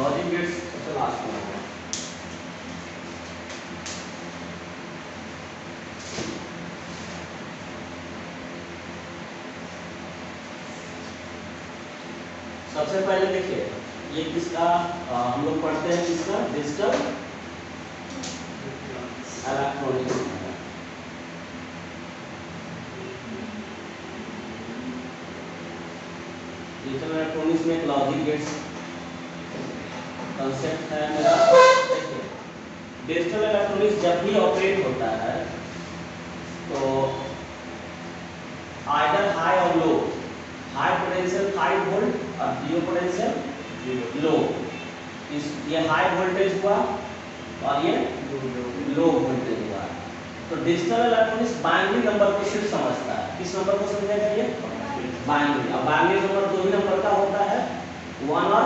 Logic gates सबसे last में होगा। सबसे पहले देखिए ये किसका हम लोग पढ़ते हैं, किसका, डिजिटल इलेक्ट्रॉनिक्स। डिजिटल इलेक्ट्रॉनिक्स में एक लॉजिक गेट्स कंसेप्ट है मेरा। देखिए डिजिटल इलेक्ट्रॉनिक्स जब भी ऑपरेट होता है तो आइदर हाई और लो, हाई पोटेंशियल 5 वोल्ट और लो पोटेंशियल लो, ये हाई वोल्टेज हुआ और ये लो वोल्टेज हुआ। तो डिजिटल इलेक्ट्रॉनिक्स बाइनरी नंबर को सिर्फ समझता है। किस नंबर को समझेगा ये, बाइनरी। अब बाइनरी नंबर दो ही नंबर का होता है, 1 और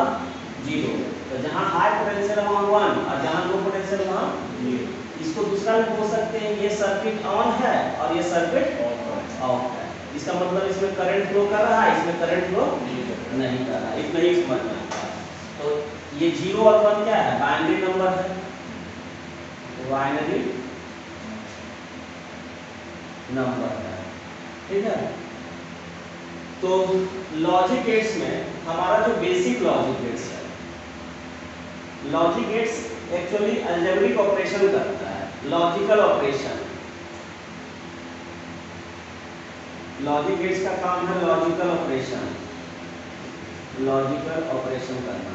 0। तो जहां हाई पोटेंशियल वहां 1 और जहां लो पोटेंशियल वहां 0। इसको दूसरा भी बोल सकते हैं, ये सर्किट ऑन है और ये सर्किट ऑफ है। इसका मतलब इसमें करंट फ्लो कर रहा है, इसमें करंट फ्लो नहीं कर रहा है। इतना ही समझना है। तो ये 0 और 1 क्या है, बाइनरी नंबर है, बाइनरी नंबर है, ठीक है। तो लॉजिक गेट्स में हमारा जो बेसिक लॉजिक गेट्स है, logic gates actually algebraic operation करता है, लॉजिकल ऑपरेशन। लॉजिक गेट्स का काम है लॉजिकल ऑपरेशन, लॉजिकल ऑपरेशन करना,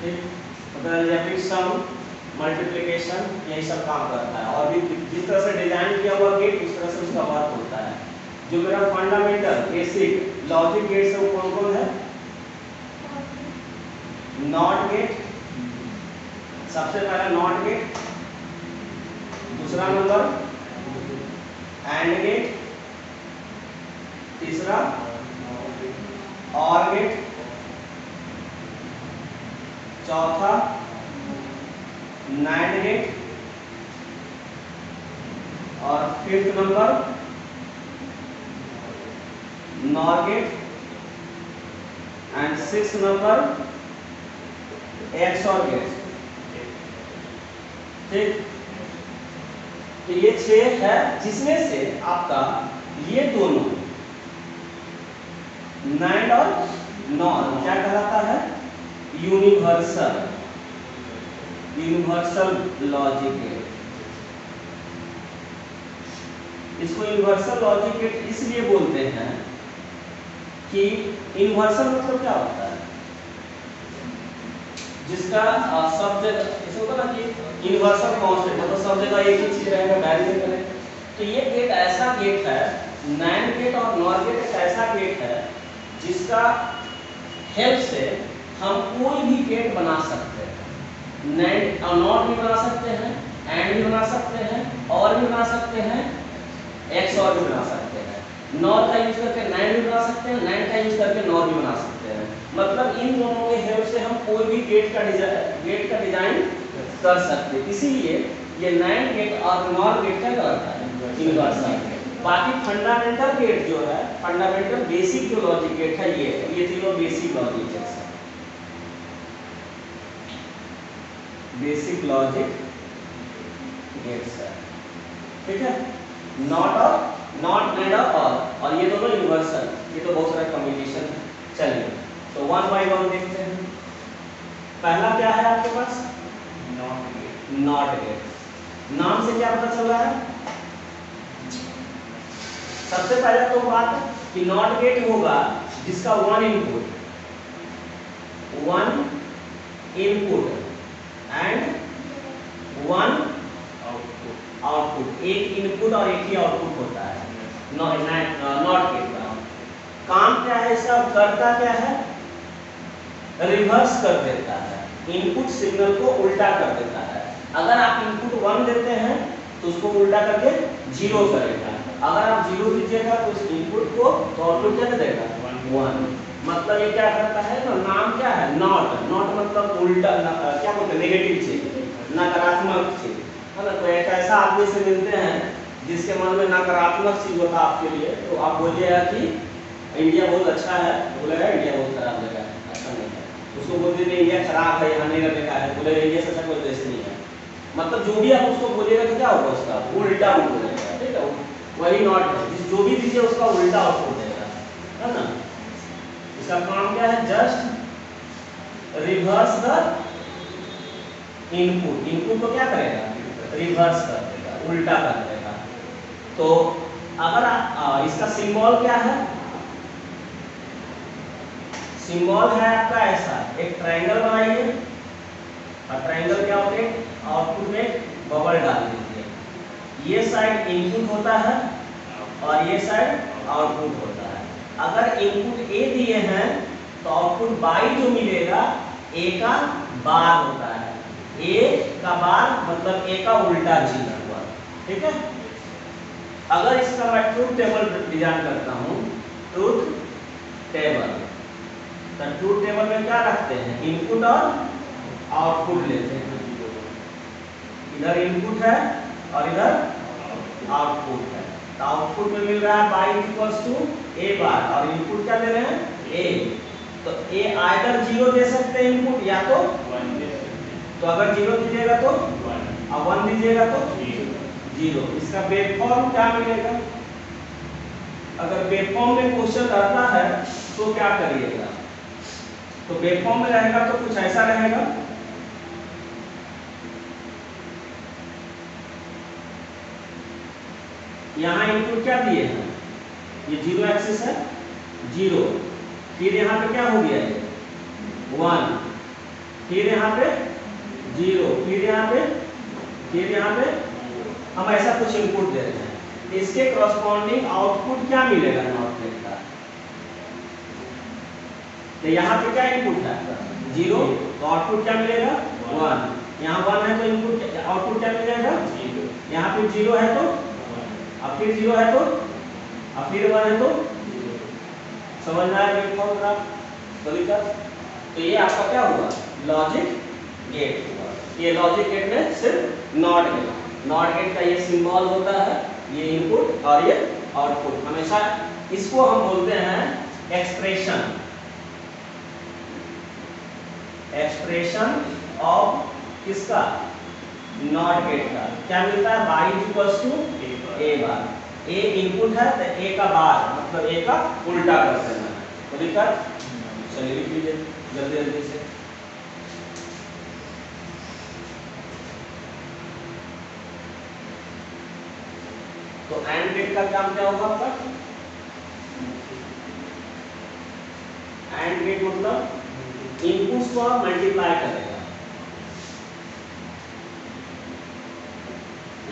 ठीक। मतलब अलजेब्रिक सम, मल्टीप्लिकेशन, यही सब काम करता है। और भी जिस तरह से डिजाइन किया हुआ गेट उस तरह से उसका वर्क होता है। जो मेरा फंडामेंटल बेसिक लॉजिक गेट्स है वो कौन कौन है, नॉट गेट, सबसे पहला नॉट गेट, दूसरा नंबर एंड गेट, तीसरा और गेट, चौथा नाइट गेट और fifth number nor gate and sixth number XOR gate, ठीक। तो ये 6 है, जिसमें से आपका ये दोनों नाइट और नॉर क्या कहलाता है, यूनिवर्सल, यूनिवर्सल लॉजिक गेट। इसको यूनिवर्सल लॉजिक गेट इसलिए बोलते हैं कि यूनिवर्सल मतलब क्या होता है, जिसका सब जगह ऐसे होता ना कि यूनिवर्सल कांस्टेंट, मतलब सब जगह एक ही चीज रहेगा, वैरी नहीं करेगा। तो ये गेट ऐसा गेट है, नैंड गेट और नॉर गेट एक ऐसा गेट है जिसका हेल्प से हम कोई भी गेट बना सकते हैं। नैंड और नॉट भी बना सकते हैं, एंड भी बना सकते हैं, और भी बना सकते हैं, एक्स और भी बना सकते हैं। नॉर का यूज करके नैंड भी बना सकते हैं, नैंड का यूज करके नॉर भी बना सकते हैं। मतलब इन दोनों के हेल्प से हम कोई भी गेट का डिजाइन कर सकते हैं। इसीलिए ये नैंड गेट और नॉर गेट क्या कहलाता है, यूनिवर्सल गेट। बाकी फंडामेंटल गेट जो है, फंडामेंटल बेसिक जो लॉजिक गेट है ये तीनों बेसिक लॉजिक गेट्स है, बेसिक लॉजिक गेट्स है, ठीक है। नॉट एंड और ये दोनों यूनिवर्सल, ये तो बहुत सारा कम्युनिकेशन है। चलिए तो 1 बाय 1 देखते हैं। पहला क्या है आपके पास, नॉट गेट। नॉट गेट नाम से क्या पता चल रहा है, सबसे पहले तो बात कि नॉट गेट होगा जिसका 1 इनपुट एंड 1 आउटपुट, एक इनपुट और एक ही आउटपुट होता है नॉट गेट का। काम क्या है इसका, करता क्या है, रिवर्स कर देता है, इनपुट सिग्नल को उल्टा कर देता है। अगर आप इनपुट 1 देते हैं तो उसको उल्टा करके 0 करेगा। अगर आप 0 दीजिएगा तो उस इनपुट को तो आउटपुट क्या देगा, 1। मतलब ये क्या करता है, तो नाम क्या है, नॉट। नॉट मतलब उल्टा, क्या बोलते हैं, नेगेटिव चीज, नकारात्मक चीज है ना। तो एक ऐसा आदमी से मिलते हैं जिसके मन में नकारात्मक चीज होता है आपके लिए, तो आप बोलिएगा कि इंडिया बहुत अच्छा है, बोलेगा इंडिया बहुत खराब जगह है, अच्छा नहीं है। उसको बोलते थे इंडिया खराब है, यहाँ नहीं रहने का है, बोलेगा इंडिया से अच्छा कोई देश नहीं है। मतलब जो भी आप उसको बोलिएगा तो क्या होगा, उसका उल्टा वो बोलेगा, ठीक है। वही नॉट है, जो भी दीजिए उसका उल्टा आउटपुट देगा, है ना। इसका काम क्या है, just reverse the input. Input को क्या करेगा, रिवर्स कर देगा, उल्टा कर देगा। तो अगर इसका सिंबल क्या है, सिंबल है आपका ऐसा, एक ट्रायंगल बनाइए और ट्रायंगल क्या होते हैं, आउटपुट में बबल डाल दीजिए। ये साइड इनपुट होता है और ये साइड आउटपुट होता है। अगर इनपुट ए दिए हैं तो आउटपुट बाई जो मिलेगा ए का बार होता है। ए का बार मतलब ए का उल्टा चिन्ह हुआ, ठीक है। अगर इसका मैं ट्रूथ टेबल डिजाइन करता हूँ, ट्रूथ टेबल, तो ट्रूथ टेबल में क्या रखते हैं, इनपुट और आउटपुट लेते हैं। इधर इनपुट है और इधर आउटपुट है। तो आउटपुट में मिल रहा है बाई इक्वल्स टू ए बार और इनपुट क्या दे रहे हैं, ए। तो ए आइदर 0 दे सकते हैं इनपुट, या तो 1 दे सकते हैं। तो अगर 0 दीजिएगा तो 1 और 1 दीजिएगा तो 0। इसका वेवफॉर्म क्या मिलेगा, अगर वेवफॉर्म में क्वेश्चन आता है तो क्या करिएगा, तो वेवफॉर्म में रहेगा तो कुछ ऐसा रहेगा। यहाँ इनपुट क्या दिए हैं, ये 0 एक्सिस है, 0, फिर यहाँ पे क्या हो गया, 1, फिर यहाँ पे 0, फिर यहाँ पे हम ऐसा कुछ इनपुट दे रहे हैं। इसके करस्पॉन्डिंग आउटपुट क्या मिलेगा नॉट गेट का, तो यहाँ पे क्या इनपुट है 0, तो आउटपुट क्या मिलेगा 1। यहाँ 1 है तो इनपुट आउटपुट क्या मिलेगा 0। यहाँ पे 0 है तो, अब फिर 0 है तो, अब फिर 1 है तो 0। समझ में आया वेवफॉर्म का तरीका। तो ये आपका क्या हुआ, लॉजिक गेट हुआ। ये लॉजिक गेट में सिर्फ नॉट गेट, नॉट गेट का ये सिंबल होता है, ये इनपुट और ये आउटपुट। हमेशा इसको हम बोलते हैं एक्सप्रेशन, एक्सप्रेशन ऑफ किसका, नॉट गेट का। क्या मिलता है, Y equals to A bar. A input है तो ए का बार मतलब ए का उल्टा कर देना है, तो लिखा। चलिए लिख लीजिए जल्दी जल्दी से। तो एंड गेट का काम क्या होगा आपका, एंड गेट मतलब इनपुट्स को आप मल्टीप्लाई करेगा,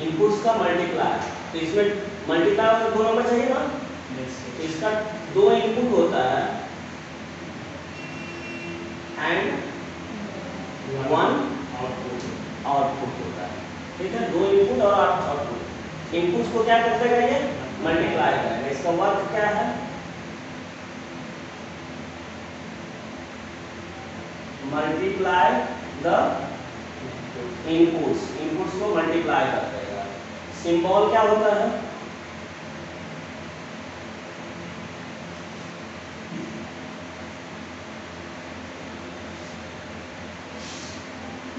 इनपुट्स का मल्टीप्लाई। तो इसमें मल्टीप्लाई मतलब 2 नंबर चाहिए ना, तो इसका 2 इनपुट होता है एंड 1 आउटपुट होता है, ठीक है। 2 इनपुट और आउटपुट। इनपुट्स को क्या कर देगा, ये मल्टीप्लाई करेगा। इसका वर्क क्या है, मल्टीप्लाई द इनपुट्स, इनपुट्स को मल्टीप्लाई कर देगा। सिंबल क्या होता है,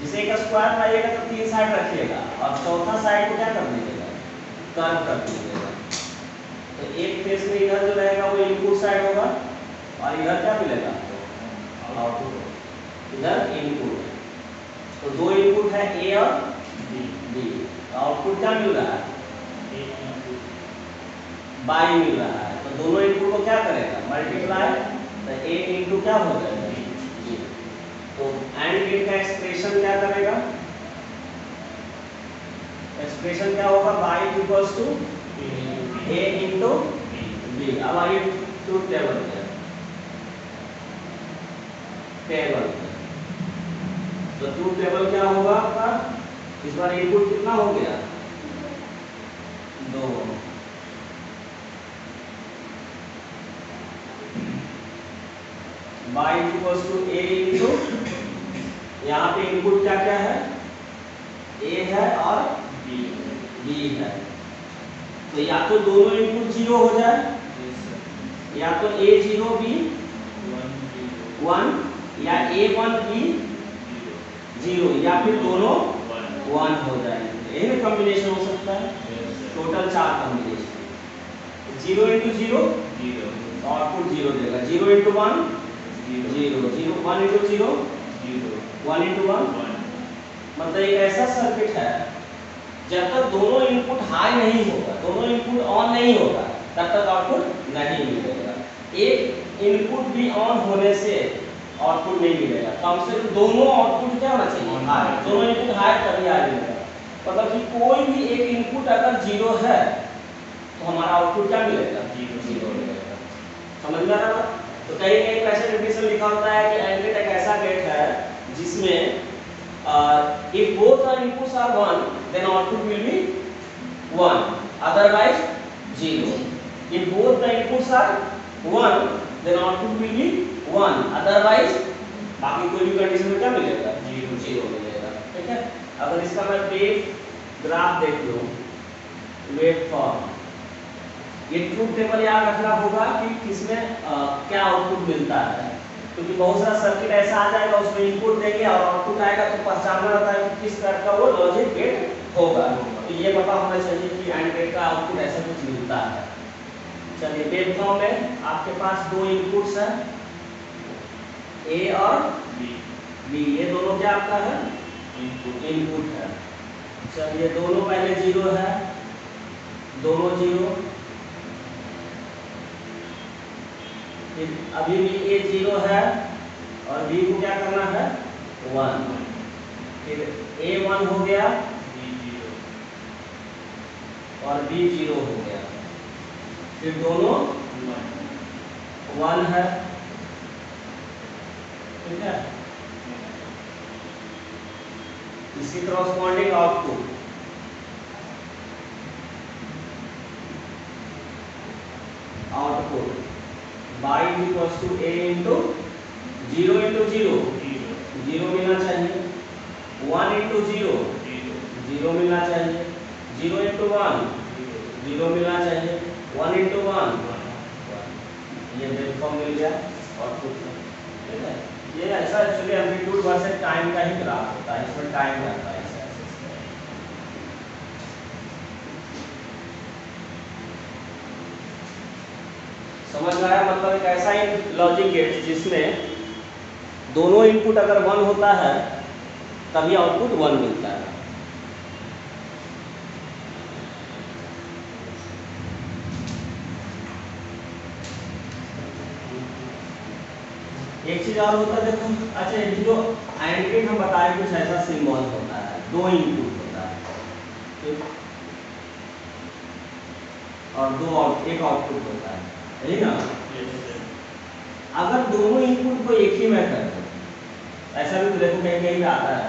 जिसे का स्क्वायर पाइएगा तो 3 साइड रखिएगा और चौथा साइड को क्या कर दीजिएगा, कर्व कर दीजिएगा। तो एक फेस में इधर जो रहेगा वो इनपुट साइड होगा और इधर क्या मिलेगा, आउटपुट। इधर इनपुट, तो 2 इनपुट है ए और बी। आउटपुट क्या मिल रहा है, बाई मिल रहा है। तो दोनों इनपुट को क्या करेगा, मल्टीप्लाई, तो ए इनटू क्या हो जाएगा बी। तो एंड गेट का एक्सप्रेशन क्या करेगा, एक्सप्रेशन क्या होगा, Y equals to A into B. अब आइए ट्रूथ टेबल पे, टेबल तो ट्रूथ टेबल क्या होगा आपका, इस बार इनपुट कितना हो गया, 2। Y equals to A into, यहाँ पे इनपुट क्या क्या है, ए है और बी है। तो या तो दोनों इनपुट 0 हो जाए या तो A0 भी 1 या A1 भी 0 या फिर दोनों 1 हो जाएंगे। यही कॉम्बिनेशन हो सकता है। Total 4 combination. 0 into 0 आउटपुट 0 देगा। 0 into 1 0 0 1 into 0 1 into 1 मतलब एक ऐसा सर्किट है जब तक दोनों इनपुट हाई नहीं होगा, दोनों इनपुट ऑन नहीं होगा, तब तक आउटपुट नहीं मिलेगा। एक इनपुट भी ऑन होने से आउटपुट नहीं मिलेगा। कम से कम दोनों आउटपुट क्या होना चाहिए? हाई। दोनों इनपुट हाई तभी आ मिलेगा। मतलब कि कोई भी एक इनपुट अगर 0 है तो हमारा आउटपुट क्या मिलेगा? 0 मिलेगा। समझ में आ रहा है? तो कहीं कहीं ऐसे डिफिनेशन लिखा होता है कि एंड गेट एक ऐसा गेट है जिसमें if both the inputs are 1 then output will be 1, otherwise 0. If both the inputs are 1 then output will be 1, otherwise बाकी कोई भी कंडीशन में क्या मिलेगा? 0 मिलेगा। ठीक है। अगर इसका मैं वेव ग्राफ देख लूं, वेव फॉर्म, ये ट्रूथ टेबल याद रखना होगा कि किसमें क्या आउटपुट मिलता है, क्योंकि बहुत सारा सर्किट ऐसा आ जाएगा उसमें इनपुट देंगे और आउटपुट आएगा तो पहचानना रहता है कि किस तरह का वो लॉजिक गेट होगा। तो ये पता होना चाहिए कि एंड गेट का आउटपुट ऐसा कुछ मिलता है। चलिए वेव फॉर्म में आपके पास दो इनपुट्स हैं ए और बी। ये दोनों क्या आपका है? इनपुट है। चलिए दोनों पहले 0 है, दोनों 0, अभी भी A 0 है और B को क्या करना है? 1। फिर A 1 हो गया और B 0 हो गया, फिर दोनों 1 है। ठीक है। इसकी corresponding output y equals to a into 0 into 0 0 मिलना चाहिए, 1 into 0 0 मिलना चाहिए, 0 into 1 0 मिलना चाहिए, 1 into 1 ये वेवफॉर्म मिल गया आउटपुट। ठीक है। ये ऐसा एक्चुअली एम्पलीट्यूड वर्सेस टाइम का ही ग्राफ होता है, इसमें टाइम रहता है। समझ में आया? मतलब एक ऐसा ही लॉजिक गेट जिसमें दोनों इनपुट अगर 1 होता है तभी आउटपुट 1 मिलता है। एक चीज और होता है, देखो। अच्छा, ये जो एंड गेट हम बताए कुछ ऐसा सिंबल होता है, दो इनपुट होता है और एक आउटपुट होता है, यही ना? अगर दोनों इनपुट को एक ही में कर दो, ऐसा भी तो देखो कहीं कहीं आता है,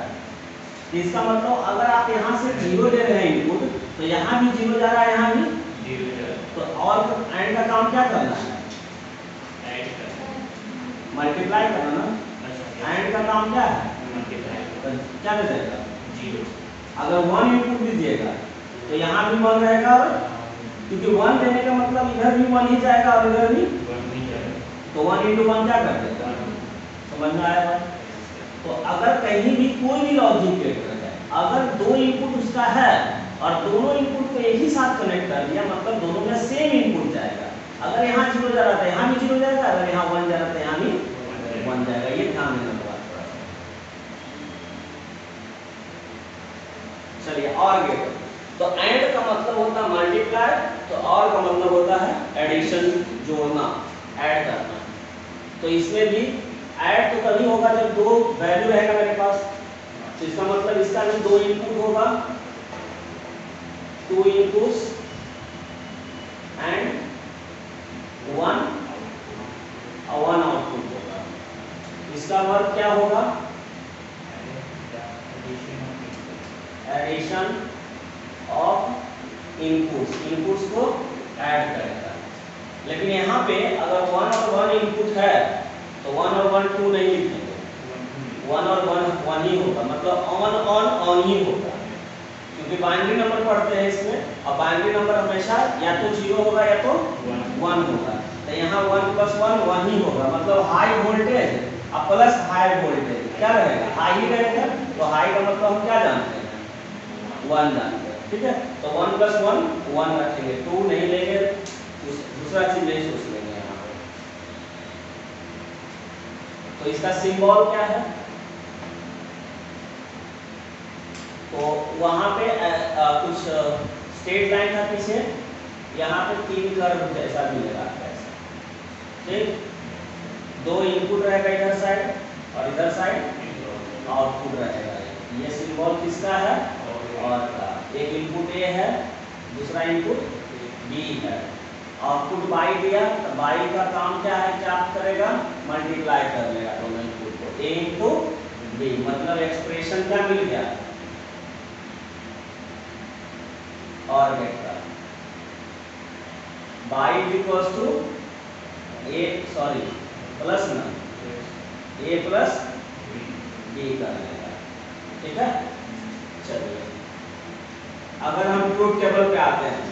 तो इसका मतलब अगर आप यहाँ से 0 ले रहे हैं इनपुट तो यहाँ भी 0 जा रहा है, यहाँ भी 0 जा रहा है। तो और एंड का काम क्या करना है? मल्टीप्लाई करना ना। एंड का काम क्या है? तो क्या दे देगा? 0। अगर 1 इनपुट दीजिएगा तो यहाँ भी 1 रहेगा, क्योंकि 1 देने का मतलब इधर भी 1 ही जाएगा और इधर भी 1 ही जाएगा, तो 1 into 1 क्या कर देगा? समझ में आया? तो अगर कहीं भी कोई भी लॉजिक गेट है, अगर दो इनपुट उसका है और दोनों इनपुट को एक ही साथ कनेक्ट कर दिया, मतलब दोनों में सेम इनपुट जाएगा। अगर यहाँ 0 जा रहा था यहाँ भी 0 जाएगा, अगर यहाँ 1 जा रहा था यहाँ भी 1 जाएगा। ये ध्यान देना होगा थोड़ा सा। चलिए और गेट, तो एंड का मतलब होता है मल्टीप्लाई, तो और का मतलब होता है एडिशन, जोड़ना, ऐड करना। तो इसमें भी ऐड तो तभी होगा जब दो वैल्यू रहेगा मेरे पास, तो इसका मतलब इसका भी दो इनपुट होगा, 2 इनपुट्स एंड 1 और 1 आउटपुट होगा। इसका वर्क क्या होगा? एडिशन ऑफ इनपुट्स को ऐड करेगा। लेकिन यहाँ पे अगर 1 और 1 इनपुट है तो 1 और 1 2 नहीं लिखेंगे, 1 और 1 1 ही होगा, मतलब ऑन ही होगा, क्योंकि क्योंकि बाइनरी नंबर पढ़ते हैं इसमें, और बाइनरी नंबर हमेशा या तो 0 होगा या तो 1 होगा। तो यहाँ 1 + 1 1 ही होगा, मतलब हाई वोल्टेज और प्लस हाई वोल्टेज क्या रहेगा, हाई ही रहेगा। तो हाई का मतलब हम क्या जानते हैं, 1 जानते हैं, ठीक है। तो 1 + 1 1 रखेंगे, 2 नहीं लेंगे, दूसरा चीज नहीं सोच लेंगे यहाँ पे। तो इसका सिंबल क्या है, तो वहां पे कुछ स्ट्रेट लाइन था पीछे, यहाँ पे 3 कर्व जैसा भी लगा है, ठीक। 2 इनपुट रहेगा इधर साइड और इधर साइड आउटपुट रहेगा। ये सिंबल किसका है, और का। एक इनपुट ए है, दूसरा इनपुट बी है। आउटपुट बाई दिया, तो बाई का काम क्या है, क्या करेगा, मल्टीप्लाई कर लेगा दोनों इनपुट को, ए इंटू बी, मतलब एक्सप्रेशन क्या मिल गया, और vector Y equals to A, sorry plus ना, ए प्लस बी कर लेगा, ठीक है। चलिए अगर हम ट्रूथ टेबल पे आते हैं,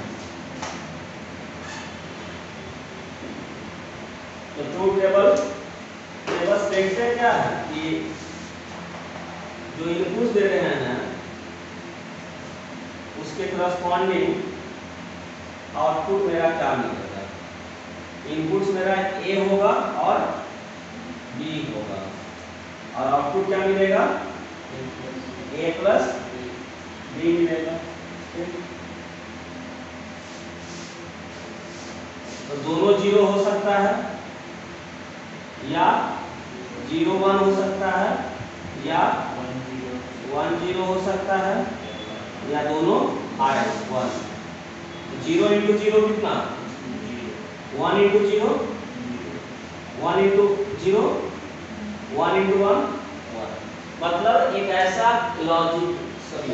तो ट्रूथ टेबल बस देखते क्या है कि जो इनपुट दे रहे हैं उसके करस्पॉन्डिंग आउटपुट मेरा क्या मिलेगा। इनपुट्स मेरा ए होगा और बी होगा, और आउटपुट क्या मिलेगा, ए प्लस बी मिलेगा। तो दोनों 0 हो सकता है, या 0 1 हो सकता है, या 1 0 हो सकता है, या दोनों आए 1। 0 × 0 कितना, 1 × 0, 1 × 0, 1 × 1 1। मतलब एक ऐसा लॉजिक, सॉरी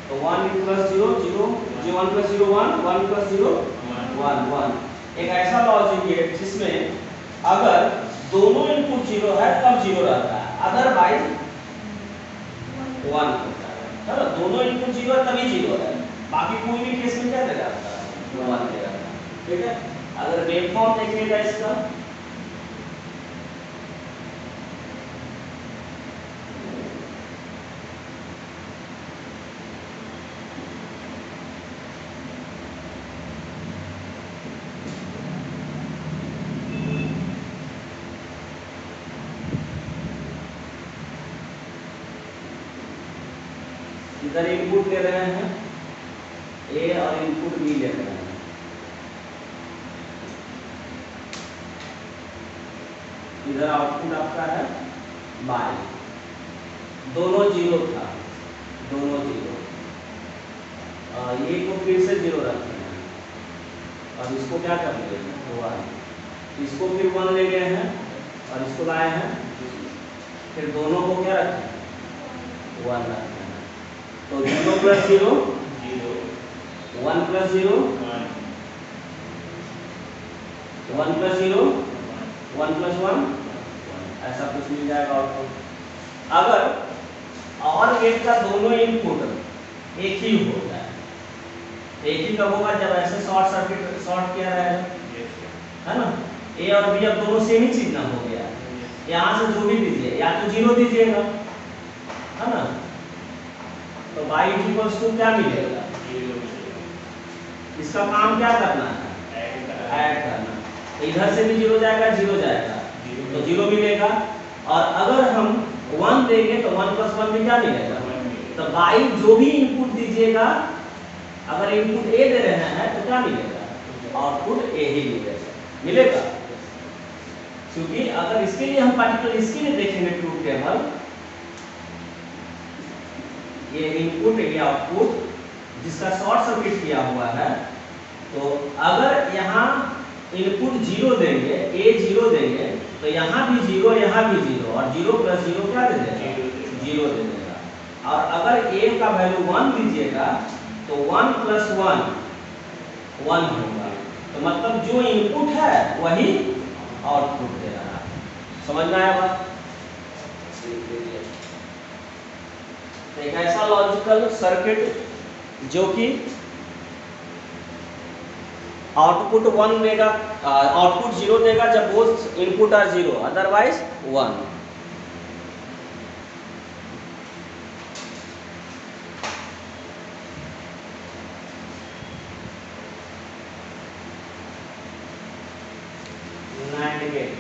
तो 1 + 0 0, 1 + 0 1, 1 + 0 1 1। एक ऐसा लॉजिक है जिसमें अगर दोनों इनपुट 0 है तब 0 रहता है, अदरवाइज 1 होता है ना। दोनों इनपुट 0 है तभी 0 है, बाकी कोई भी केस में क्या दे जाता है, 1 दे जाता है, ठीक है। अगर वेवफॉर्म देखिएगा इसका, इधर इनपुट ले रहे हैं ए और इनपुट बी ले रहे हैं, इधर आउटपुट आपका है बाई, दोनों 0 था, दोनों 0। ये को फिर से 0 रखते हैं, और इसको क्या कर लेंगे, 1, इसको फिर 1 ले गए हैं और इसको लाए हैं, फिर दोनों को क्या रखें, 1 रखते हैं। तो 0 + 0 0, 1 + 0 1, 1 + 0 1 + 1 ऐसा कुछ मिल जाएगा आउटपुट। अगर और गेट का दोनों इनपुट एक ही हो जाए, एक ही कब होगा, जब ऐसे शॉर्ट सर्किट शॉर्ट किया रहेगा, है ना। ए और बी अब दोनों सेम ही चीज ना हो गया, यहाँ से जो भी दीजिए या तो 0 दीजिएगा, है ना। तो बाई इक्वल्स टू क्या मिलेगा, इसका काम क्या करना है, ऐड करना। तो इधर से भी 0 जाएगा, 0 जाएगा, तो 0 मिलेगा। और अगर हम 1 देंगे तो 1 + 1 में क्या मिलेगा, तो बाई जो भी इनपुट दीजिएगा, अगर इनपुट ए दे रहे हैं तो क्या मिलेगा, आउटपुट ए ही मिलेगा। क्योंकि अगर इसके लिए हम पार्टिकुलर इसके लिए देखेंगे ट्रूथ टेबल, ये इनपुट ये आउटपुट जिसका शॉर्ट सर्किट किया हुआ है, तो अगर यहाँ इनपुट 0 देंगे, ए 0 देंगे, तो यहाँ भी 0, यहाँ भी 0, और 0 + 0 क्या दे देगा, 0 दे देगा। और अगर ए का वैल्यू 1 दीजिएगा तो 1 + 1 1 होगा। तो मतलब जो इनपुट है वही आउटपुट दे रहा है। समझ में आया बात? तो एक ऐसा लॉजिकल सर्किट जो कि आउटपुट 1 देगा, आउटपुट 0 देगा जब both input are 0, otherwise 1। NAND gate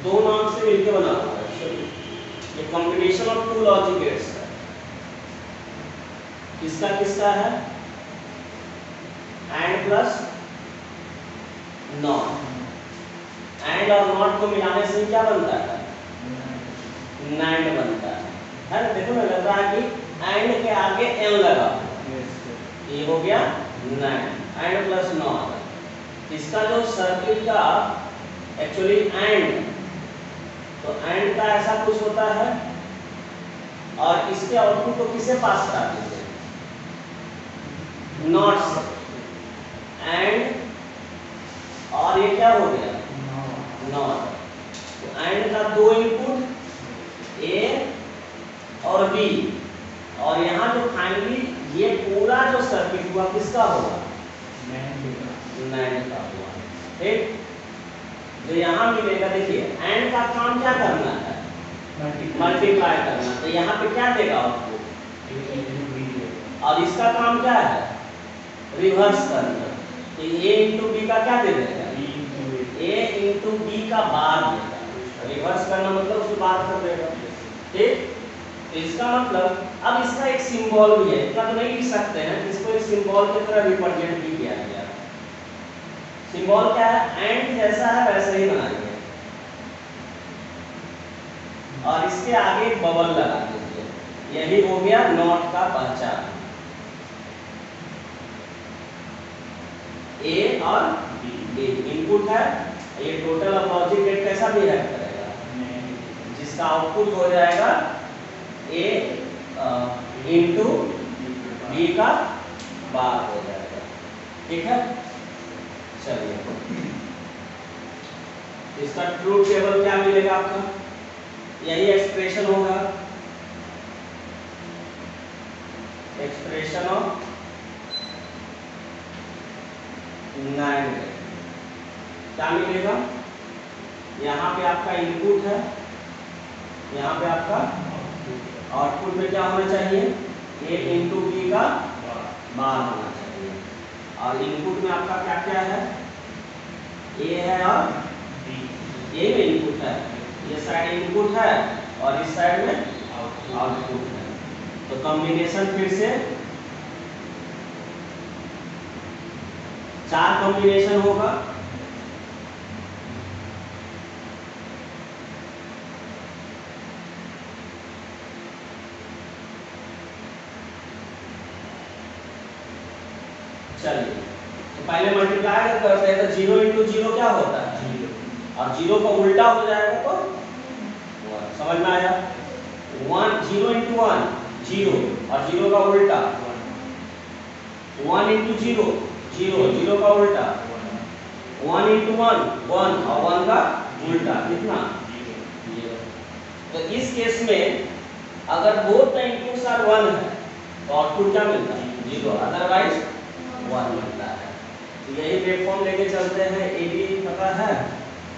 दो नाम से मिलकर बना हुआ है, ये combination of two logic gates है। किसका किसका है? And plus not. एंड और नॉट को मिलाने से क्या बनता है? नैंड बनता है ना? देखो ना, लग रहा है कि एंड के आगे एन लगा, ये हो गया नैंड। एंड प्लस नॉट, इसका जो सर्किट का एक्चुअली एंड, तो एंड का ऐसा कुछ होता है, और इसके आउटपुट को किसे पास कराते हैं? नॉट से। एंड और ये क्या हो गया? नॉट। तो एंड का दो इनपुट ए और बी, और यहाँ जो फाइनली ये पूरा जो सर्किट हुआ किसका होगा? नैंड का हुआ। ठीक, जो यहाँ मिलेगा, देखिए एंड का काम क्या करना है? मल्टीप्लाई करना। तो यहाँ पे क्या देगा आउटपुट? और इसका काम क्या है? रिवर्स करना। तो ए इंटू बी का क्या दे देगा? ए इंटू बी का बार देगा। रिवर्स करना मतलब उसको बार कर देगा। ठीक, तो इसका मतलब अब इसका एक सिंबल भी है, इतना तो नहीं लिख सकते हैं, इसको एक सिंबल की तरह रिप्रेजेंट भी किया गया। सिंबल क्या है? एंड जैसा है वैसा ही बनाएंगे, और इसके आगे एक बबल लगा दीजिए। यही हो गया नॉट का पहचान। ए और बी इनपुट है, ये टोटल ऑफ लॉजिक गेट कैसा बिहेव करेगा? जिसका आउटपुट हो जाएगा ए इंटू बी का बार हो जाएगा। ठीक है, चलिए इसका ट्रूथ टेबल क्या मिलेगा आपको? यही एक्सप्रेशन होगा, एक्सप्रेशन ऑफ नैंड गेट। क्या मिलेगा? यहाँ पे आपका इनपुट है, यहाँ पे आपका आउटपुट में क्या होना चाहिए? ए इंटू बी का बार होना चाहिए। और इनपुट में आपका क्या क्या है? ए है और ए में इनपुट है, ये साइड इनपुट है और इस साइड में आउटपुट है। तो कॉम्बिनेशन फिर से 4 कॉम्बिनेशन होगा। चलिए, तो पहले मल्टीप्लाई करते हैं, तो 0 इंटू 0 क्या होता है? 0, और 0 का उल्टा हो जाएगा तो 1। समझ में आया? 1 0 इंटू 1 0, और 0 का उल्टा 1 इंटू 0 0, 0 का उल्टा 1 इंटू 1 1, और 1 का उल्टा कितना? 0। तो इस केस में अगर बोथ द इनपुट्स आर 1 है तो आउटपुट क्या मिलता है? 0, अदरवाइज 1 मिलता है। तो यही वेवफॉर्म लेके चलते हैं। ए बी पता है,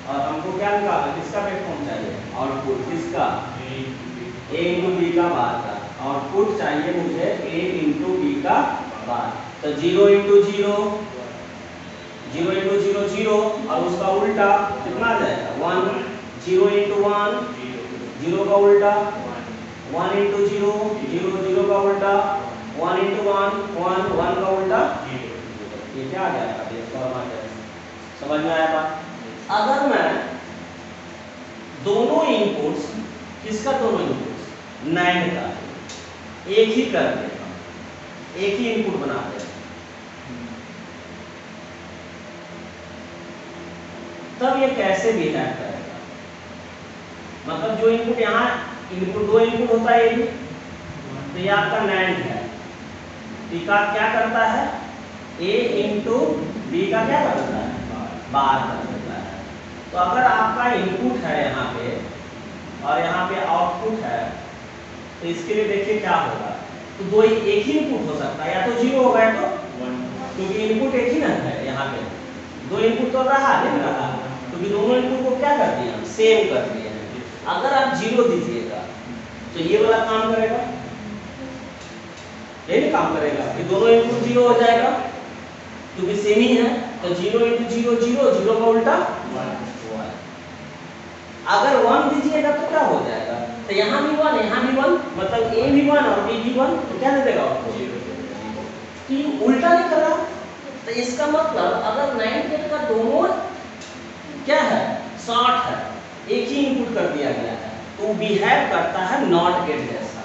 और हमको क्या निकालना? किसका वेवफॉर्म चाहिए? आउटपुट किसका? ए इंटू बी का बार का। आउटपुट चाहिए मुझे ए इंटू बी का बार। तो 0 इंटू 0 0 इंटू 0 0, और उसका उल्टा कितना आ जाएगा? 1। 0 इंटू 1 0 का उल्टा 1 इंटू 0 0, 0 का उल्टा 1 इंटू 1 1, 1 का उल्टा 0। ये क्या आ जाएगा? समझ में आया बात? अगर मैं दोनों इनपुट्स, किसका दोनों इनपुट्स? नैंड का एक ही कर देता हूं, एक ही इनपुट बना देता हूं, तब ये कैसे बिहेव करेगा? मतलब जो इनपुट यहाँ इनपुट, दो इनपुट होता है, ये तो ये आपका नैंड है। का क्या करता है? ए इंटू बी का क्या करता है? बार कर देता है। तो अगर आपका इनपुट है यहाँ पे और यहाँ पे आउटपुट है, तो इसके लिए देखिए क्या होगा, तो दो ही एक ही इनपुट हो सकता है, या तो 0 होगा या तो 1, क्योंकि इनपुट एक ही ना है यहाँ पे, दो इनपुट तो रहा नहीं रहा, क्योंकि दोनों इनपुट को क्या कर दिया, सेम कर दिया है। अगर आप 0 दीजिएगा तो ये वाला काम करेगा, ये नहीं काम करेगा कि दोनों इनपुट 0 हो जाएगा, क्योंकि सेम ही है, तो 0 × 0 0, 0 का उल्टा 1। अगर 1 दीजिएगा तो क्या हो जाएगा, तो यहाँ भी 1 यहाँ भी 1, मतलब a भी 1 और b भी 1, तो क्या दे देगा आपको 0। तो ये उल्टा नहीं कर रहा, तो इसका मतलब अगर 9 गेट का दोनों क्या है, शॉर्ट है, एक ही इनपुट कर दिया गया है, तो बिहेव करता है नॉट गेट जैसा।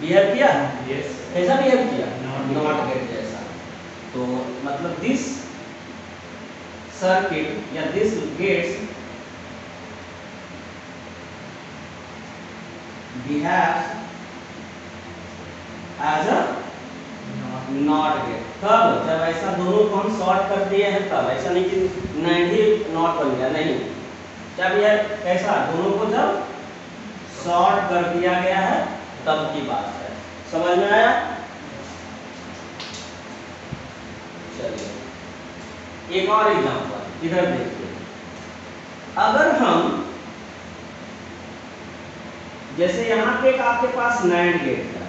बिहेव किया, यस, कैसा बिहेव किया, नॉट गेट जैसा। तो मतलब दिस सर्किट या this gates behaves as a not gate। तब जब ऐसा दोनों को हम शॉर्ट कर दिए हैं तब, ऐसा नहीं कि नहीं नॉट बन गया, नहीं, जब यह कैसा दोनों को जब शॉर्ट कर दिया गया है तब की बात है। समझ में आया? चलिए एक और एग्जांपल इधर देखिए, अगर हम जैसे यहाँ पे एक आपके पास NAND गेट है,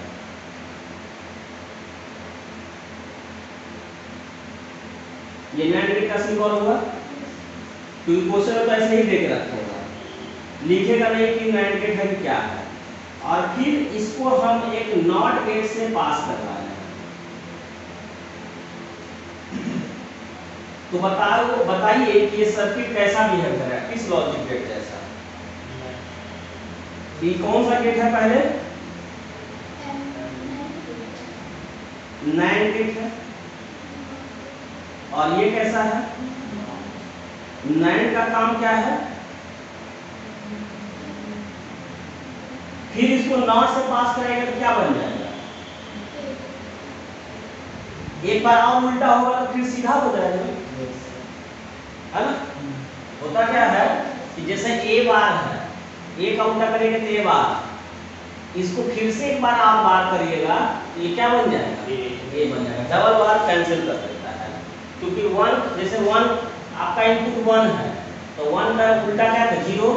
ये NAND गेट का सिंबल होगा, क्योंकि क्वेश्चन में तो ऐसे ही देके रखेगा, लिखेगा नहीं कि NAND गेट है कि क्या है, और फिर इसको हम एक नॉट गेट से पास कर रहे हैं। तो बताइए कि ये सर्किट कैसा बिहेव कर रहा है, किस लॉजिक गेट जैसा। ये कौन सा गेट है, पहले NAND गेट है, और ये कैसा है, NAND का काम क्या है, फिर इसको नॉट से पास करेगा तो क्या बन जाएगा, एक बार और उल्टा होगा तो फिर सीधा हो जाएगा, है ना। होता क्या है कि जैसे A बार है, A का उल्टा करेंगे तो A बार, इसको फिर से एक बार आप बार करिएगा तो ये क्या बन जाएगा, A बन जाएगा, डबल बार कैंसिल कर देता है, क्योंकि 1 जैसे 1 आपका इनपुट 1 है, तो 1 का उल्टा क्या था 0,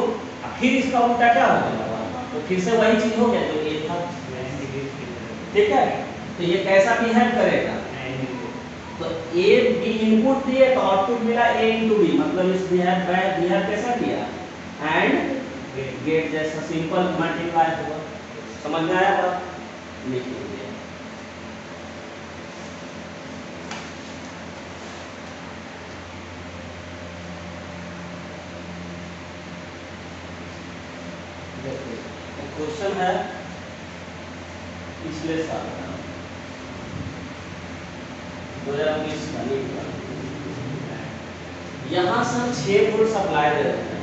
फिर इसका उल्टा क्या हो जाएगा 1, तो फिर से वही चीज हो गया जो A था, ठीक है। तो ये कैसा बिहेव करेगा, तो A B इनपुट दिए तो आउटपुट मिला A × B, मतलब इस बिहेव कैसा किया, एंड गेट जैसा सिंपल मल्टीप्लाई होगा। समझ में आया बात, लिख लीजिए। क्वेश्चन है पिछले साल का 2019 का, यहाँ से 6 वोल्ट सप्लाई दे रहे हैं,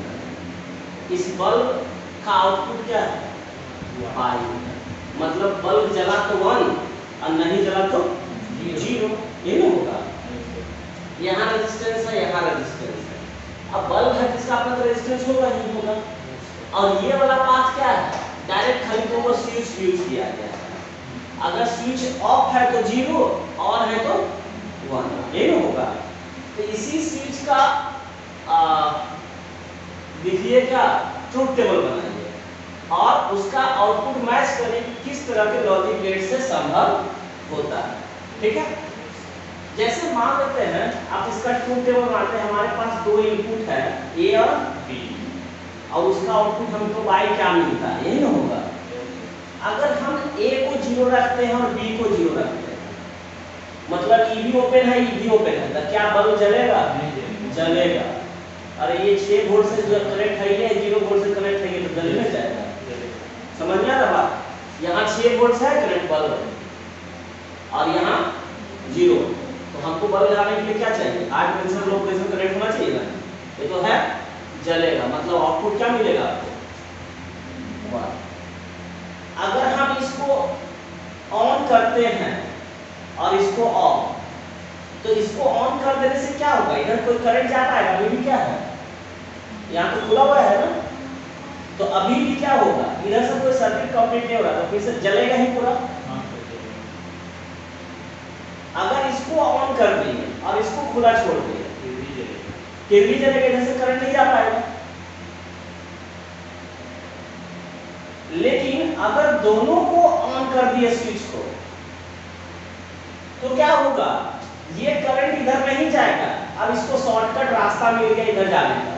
इस बल्ब का आउटपुट क्या है, 5, मतलब बल्ब जला तो 1 और नहीं जला तो 0, ये नहीं होगा। यहाँ रेजिस्टेंस है, यहाँ रेजिस्टेंस है, अब बल्ब है जिसका अपना तो रेजिस्टेंस होगा ही होगा, और ये वाला पाथ क्या है, डायरेक्ट खाली को स्विच यूज किया गया है, अगर स्विच ऑफ है तो 0, ऑन है तो 1, ये नहीं होगा। तो इसी स्विच का देखिए क्या ट्रुथ टेबल बनाइए, और उसका आउटपुट मैच करें किस तरह के लॉजिक गेट से संभव होता है, ठीक है। जैसे मान लेते हैं आप इसका ट्रुथ टेबल बनाते हैं, हमारे पास 2 इनपुट है A और B, और उसका आउटपुट हमको Y क्या मिलता है, यही ना होगा। अगर हम A को 0 रखते हैं और B को 0 रखते हैं, मतलब E भी ओपन है, E भी ओपन है, तो क्या बल्ब जलेगा, जलेगा। अरे ये 6 वोल्ट से जो कनेक्ट है, ये 0 वोल्ट से कनेक्ट है, तो जल नहीं जाएगा। समझ में आ रहा बात, यहाँ 6 वोल्ट से है करंट बल्ब, और यहाँ 0, तो हमको बल्ब जलाने के लिए क्या चाहिए, 8 पोटेंशियल लो पोटेंशियल करंट होना चाहिए ना, ये तो है, जलेगा, मतलब आउटपुट क्या मिलेगा आपको। अगर हम इसको ऑन करते हैं और इसको ऑफ, तो इसको ऑन कर देने से क्या होगा, इधर कोई करंट जा पाएगा, अभी भी क्या है, यहाँ तो खुला हुआ है ना, तो अभी भी क्या होगा, इधर से कोई सर्किट कंप्लीट नहीं हो रहा तो फिर से जलेगा ही पूरा। अगर इसको ऑन कर दिए और इसको खुला छोड़ दिए फिर भी जलेगा, इधर से करंट नहीं जा पाएगा। लेकिन अगर दोनों को ऑन कर दिए स्विच को तो क्या होगा, ये करंट इधर नहीं जाएगा, अब इसको शॉर्टकट रास्ता मिल गया इधर जाने का,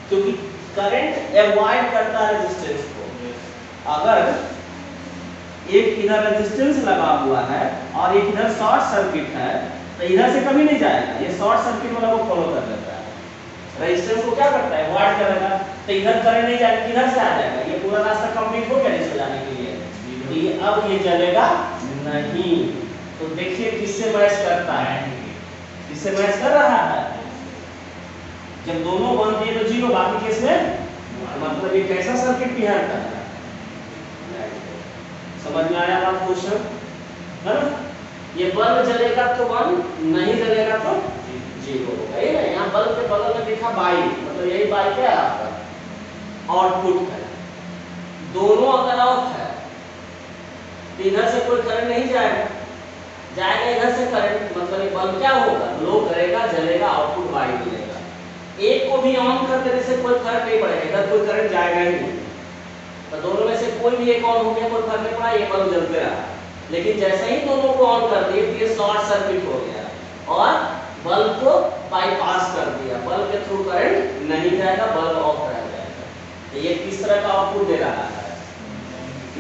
क्योंकि करंट अवॉइड करता है रेजिस्टेंस को। अगर एक इधर रेजिस्टेंस लगा हुआ है और एक इधर शॉर्ट सर्किट है तो इधर से कभी नहीं जाएगा, ये शॉर्ट सर्किट वाला को फॉलो कर लेता है, रेजिस्टेंस को क्या करता है, अवॉइड करेगा, तो इधर करंट नहीं जाएगा, इधर से आ जाएगा, ये पूरा रास्ता कंप्लीट हो गया इसको जाने के लिए, तो ये अब ये जलेगा नहीं। तो देखिए किससे मैच करता है, किससे मैच कर रहा है, जब दोनों बंद दिए तो जीरो, बाकी केस में मतलब ये कैसा सर्किट बिहेव कर रहा है। समझ में आया बात, क्वेश्चन है ना। ये बल्ब जलेगा तो 1, नहीं जलेगा तो 0 होगा। ये ना यहाँ बल्ब के बगल में लिखा बाई, मतलब यही बाई क्या है आपका आउटपुट है। दोनों अगर ऑफ है तो इधर से कोई करंट नहीं जाएगा, जाएगा इधर से करंट, मतलब ये बल्ब क्या होगा, लो करेगा, जलेगा, आउटपुट बाई मिलेगा। एक को भी ऑन कर देने से कोई फर्क नहीं पड़ेगा, इधर कोई करंट जाएगा ही नहीं, तो दोनों में से कोई भी एक ऑन हो गया कोई फर्क नहीं पड़ा, ये बल्ब जलते रहा। लेकिन जैसे ही दोनों को ऑन कर दिए तो ये शॉर्ट सर्किट हो गया और बल्ब को बाईपास कर दिया, बल्ब के थ्रू करंट नहीं जाएगा, बल्ब ऑफ रह जाएगा। तो ये किस तरह का आउटपुट दे रहा है,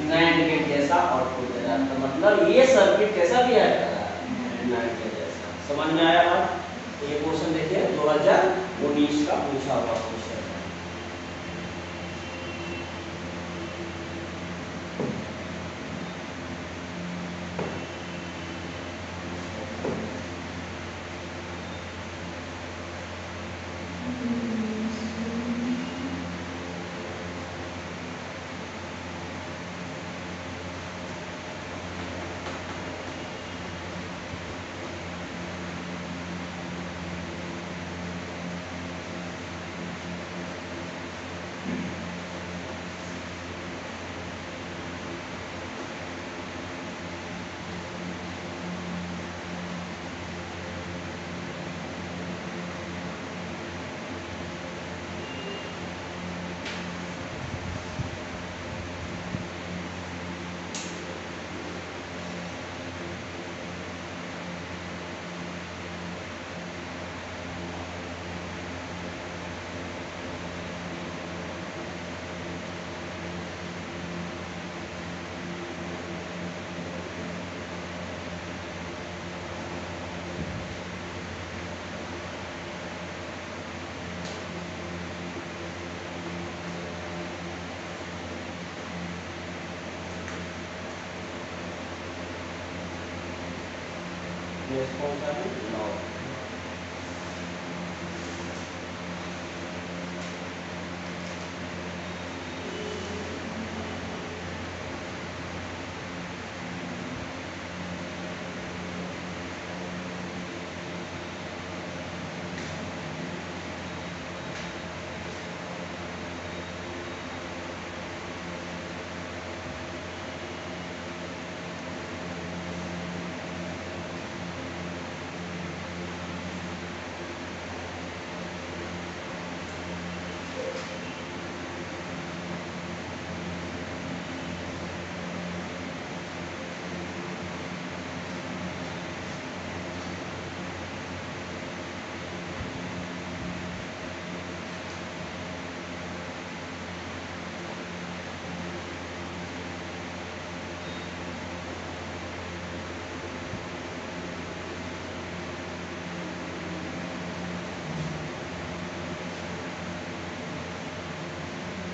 नैंड गेट जैसा आउटपुट दे रहा है। तो मतलब ये सर्किट कैसा बिहेव कर रहा है, नैंड गेट जैसा। समझ में आया बात। तो ये क्वेश्चन देखिए 2019 का पूछा हुआ क्वेश्चन है। कौन सा है, 9।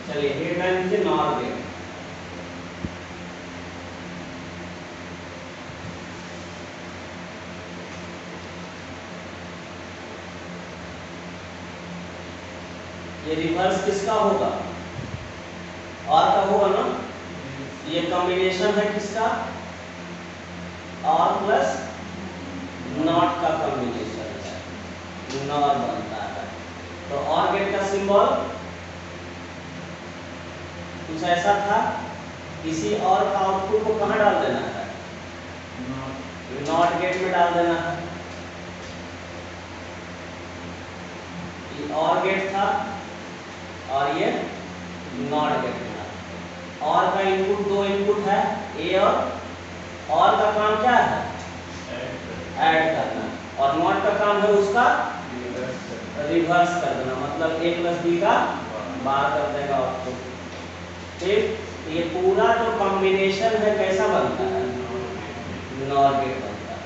चलिए हेडलाइन से नॉर गेट। ये रिवर्स किसका होगा, और का होगा ना, ये कॉम्बिनेशन है किसका, और प्लस नॉट का कॉम्बिनेशन है, नॉर बनता है। तो और गेट का सिंबल कुछ ऐसा था, किसी और का आउटपुट को कहाँ डाल देना है, नॉट गेट में डाल देना है। ये और गेट था और ये नॉट गेट था। और का इनपुट, दो इनपुट है ए और का काम क्या है, ऐड करना, और नॉट का काम है उसका रिवर्स कर देना, मतलब ए प्लस बी का बार कर देगा आउटपुट। ठीक, ये पूरा जो कॉम्बिनेशन है कैसा बनता है, नॉर गेट बनता है।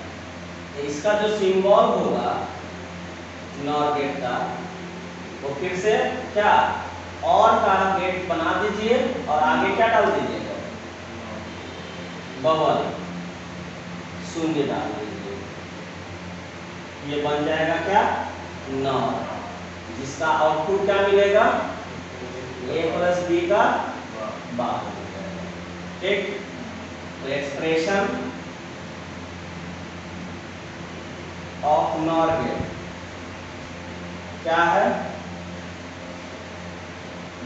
तो इसका जो सिंबल होगा नॉर गेट का, वो फिर से क्या, और का गेट बना दीजिए और आगे क्या डाल दीजिएगा, बबल शून्य डाल दीजिए। ये बन जाएगा क्या, नॉर, जिसका आउटपुट क्या मिलेगा, ए प्लस बी का बार। ठीक, तो एक्सप्रेशन ऑफ नॉर गेट क्या है,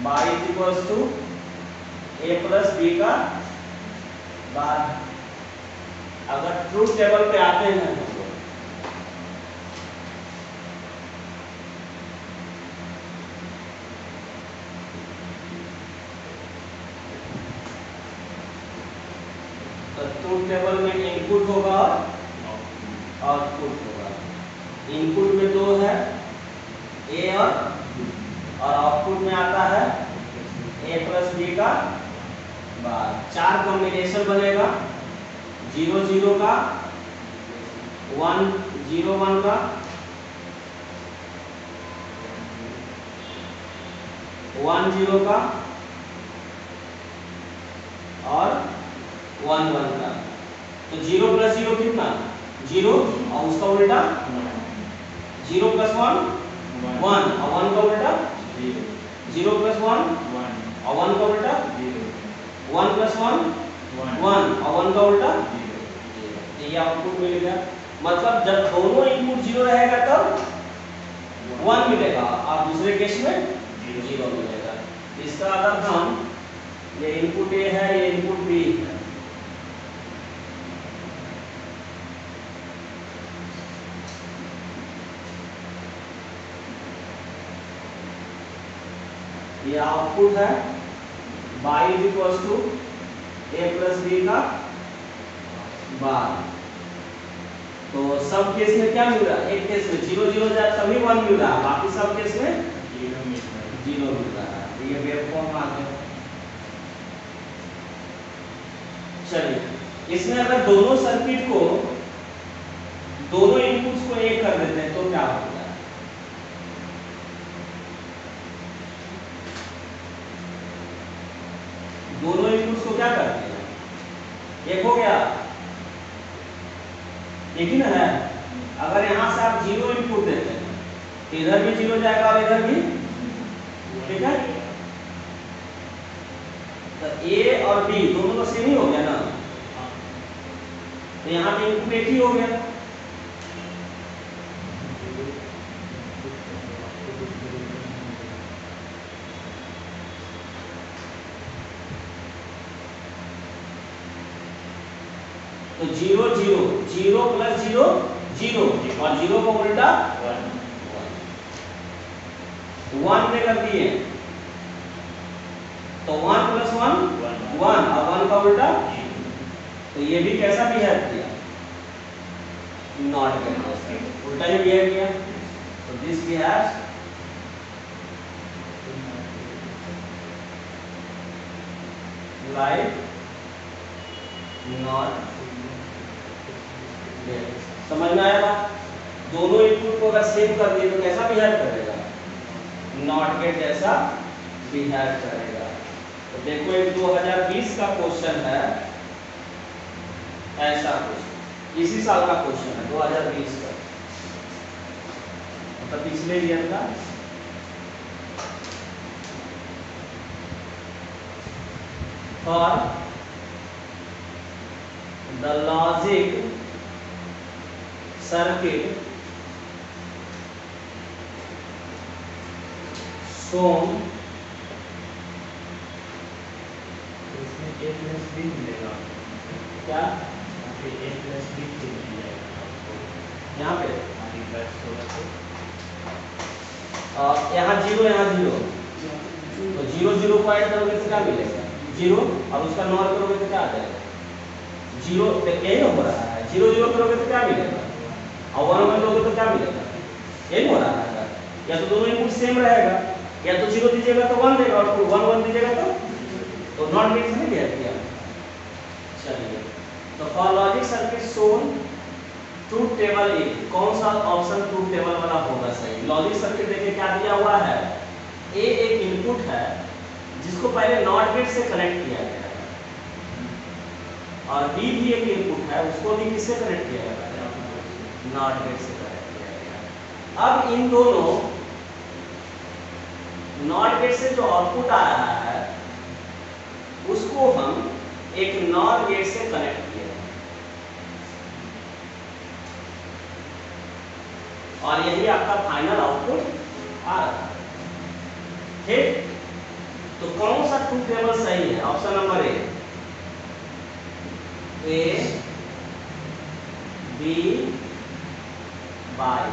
bar is equals to A plus B का बार। अगर ट्रूथ टेबल पे आते हैं तो ट्रूथ टेबल में इनपुट होगा और आउटपुट होगा। इनपुट में दो है ए और आउटपुट में आता है ए प्लस बी का बार। चार कॉम्बिनेशन बनेगा, 0 0 का, 1 0 1 का, 1 0 का और 1 1 का। तो 0 प्लस 0 कितना, 0, और उसका उल्टा 0 प्लस 1 1, और 1 का उल्टा 0 प्लस 1 और 1 का उल्टा 1 प्लस 1 1 और 1 का उल्टा 0। ये आउटपुट मिलेगा। मतलब जब दोनों इनपुट 0 रहेगा तब 1 मिलेगा और दूसरे केस में 0 मिलेगा। इसका अगर हम, ये इनपुट ए है, ये इनपुट बी है, ये आउटपुट है Y is equal to A plus B का बार। तो सब केस में क्या मिल रहा है, एक केस में 0 0 जाए तभी 1 मिल रहा है, बाकी सब केस में 0 मिल रहा है। तो ये वेवफॉर्म आ गया। चलिए, इसमें अगर दोनों सर्किट को, दोनों इनपुट्स को एक कर देते हैं तो क्या होगा, दोनों इनपुट्स को क्या करते हैं, एक हो गया, एक ही ना है। अगर यहां से आप 0 इनपुट देते हैं तो इधर भी 0 जाएगा और इधर भी, ठीक है। तो ए और बी दोनों तो सेम ही हो गया ना, तो यहाँ पे इनपुट एक ही हो गया। तो 0 0 0 प्लस 0 0 और 0 का उल्टा 1 ने कर दिए, तो 1 प्लस 1 1 और 1 का उल्टा, तो ये भी कैसा बिहेव किया, नॉट गेट, उल्टा ही बिहेव किया। तो this behaves like not gate. समझ में आया बात? दोनों इनपुट को अगर सेम कर दिए तो कैसा बिहेव करेगा, नॉट गेट जैसा बिहेव करेगा। तो देखो एक 2020 का क्वेश्चन है, ऐसा क्वेश्चन इसी साल का क्वेश्चन है, 2020 का, मतलब पिछले ईयर का। For the logic circuit shown B मिलेगा क्या ए प्लस बी मिल जाएगा आपको यहाँ पे रिवर्स होगा यहाँ 0 यहाँ 0 तो 0 0 को ऐड करोगे तो क्या मिलेगा 0 और उसका नॉर करोगे तो क्या आ जाएगा 0 यही हो रहा है 0 0 करोगे तो क्या मिलेगा और 1 1 लोगे तो क्या मिलेगा यही हो रहा है या तो दोनों इनपुट सेम रहेगा या तो 0 दीजिएगा तो 1 देगा और 1 1 दीजिएगा तो नॉट मिक्स नहीं दिया किया। चलिए तो for logic circuit shown truth table a कौन सा ऑप्शन ट्रूथ टेबल वाला होगा सही। लॉजिक सर्किट देखिए क्या दिया हुआ है ए एक इनपुट है जिसको पहले नॉट गेट से कनेक्ट किया गया है और बी भी एक इनपुट है उसको भी किससे कनेक्ट किया गया है नॉट गेट से कनेक्ट किया गया है। अब इन दोनों नॉट गेट से जो आउटपुट आ रहा है उसको हम एक नॉर गेट से कनेक्ट किए और यही आपका फाइनल आउटपुट आ रहा है। ठीक तो कौन सा ट्रूथ टेबल सही है option number A B Y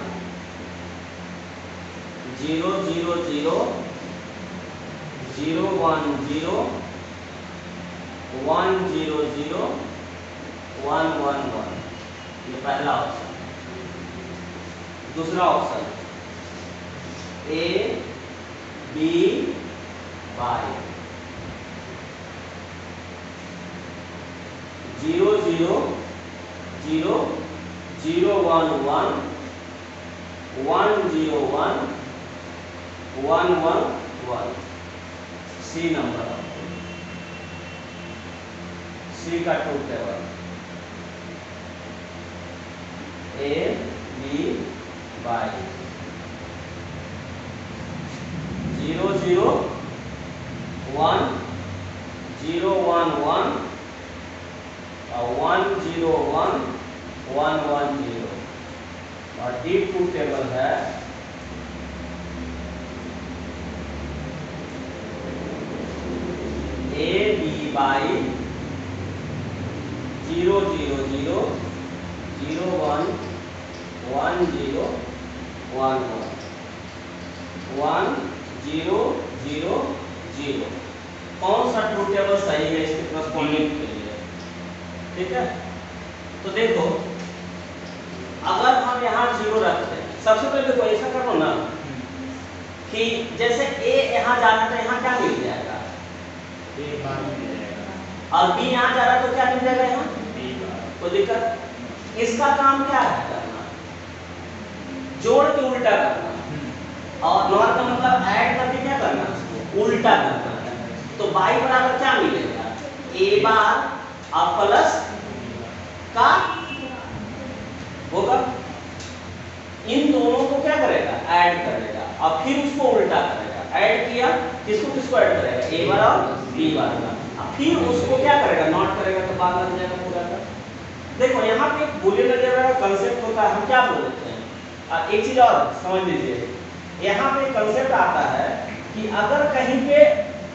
0 0 0 0 1 0 1 0 0 1 1 1 ये पहला ऑप्शन। दूसरा option A B Y 0 0 0 0 1 1 1 0 1 1 1 1 C number C का truth table A B Y 0 0 1 0 1 1 और 1 0 1 1 1 0 और डी ट्रूथ टेबल है ए बी बाई 0 0 0 0 1 1 0 1 1 1 0 0 0 कौन सा ट्रूथ टेबल सही है इसके करस्पॉन्डिंग के लिए। ठीक है तो देखो अगर हम यहाँ 0 रखते हैं सबसे पहले देखो ऐसा करो ना कि जैसे a यहाँ जा रहा है तो यहाँ क्या मिल जाएगा ए बार मिल जाएगा और b यहाँ जा रहा है तो क्या मिल जाएगा यहाँ बी बार तो दिक्कत इसका काम क्या है करना जोड़ के उल्टा करना और नॉर का मतलब ऐड करके क्या करना उसको उल्टा करना है। तो बाई बराबर क्या मिलेगा ए बार और प्लस का होगा इन दोनों को क्या करेगा ऐड करेगा और फिर उसको उल्टा करेगा। ऐड किया किसको किसको ऐड करेगा ए बार और बी बार का और फिर उसको क्या करेगा नॉट करेगा तो बार लग जाएगा पूरा का। देखो यहाँ पे एक बूलियन अलजेब्रा का कंसेप्ट होता है हम क्या बोलते हैं एक चीज और समझ लीजिए यहाँ पे कंसेप्ट आता है कि अगर कहीं पे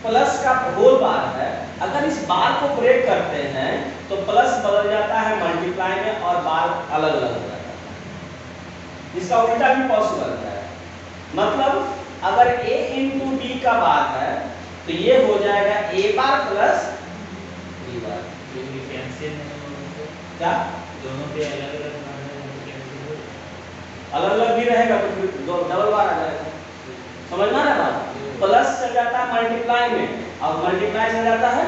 प्लस का होल बार है अगर इस बार को ब्रेक करते हैं तो प्लस बदल जाता है मल्टीप्लाई में और बार अलग अलग हो जाता है। इसका उल्टा भी पॉसिबल है मतलब अगर a इंटू डी का बार है तो ये हो जाएगा a bar plus b bar cancel नहीं होगा क्या दोनों पे अलग अलग भी रहेगा तो फिर डबल बार आ जाएगा। समझना ना बात प्लस चल जाता है मल्टीप्लाई में और मल्टीप्लाई चल जाता है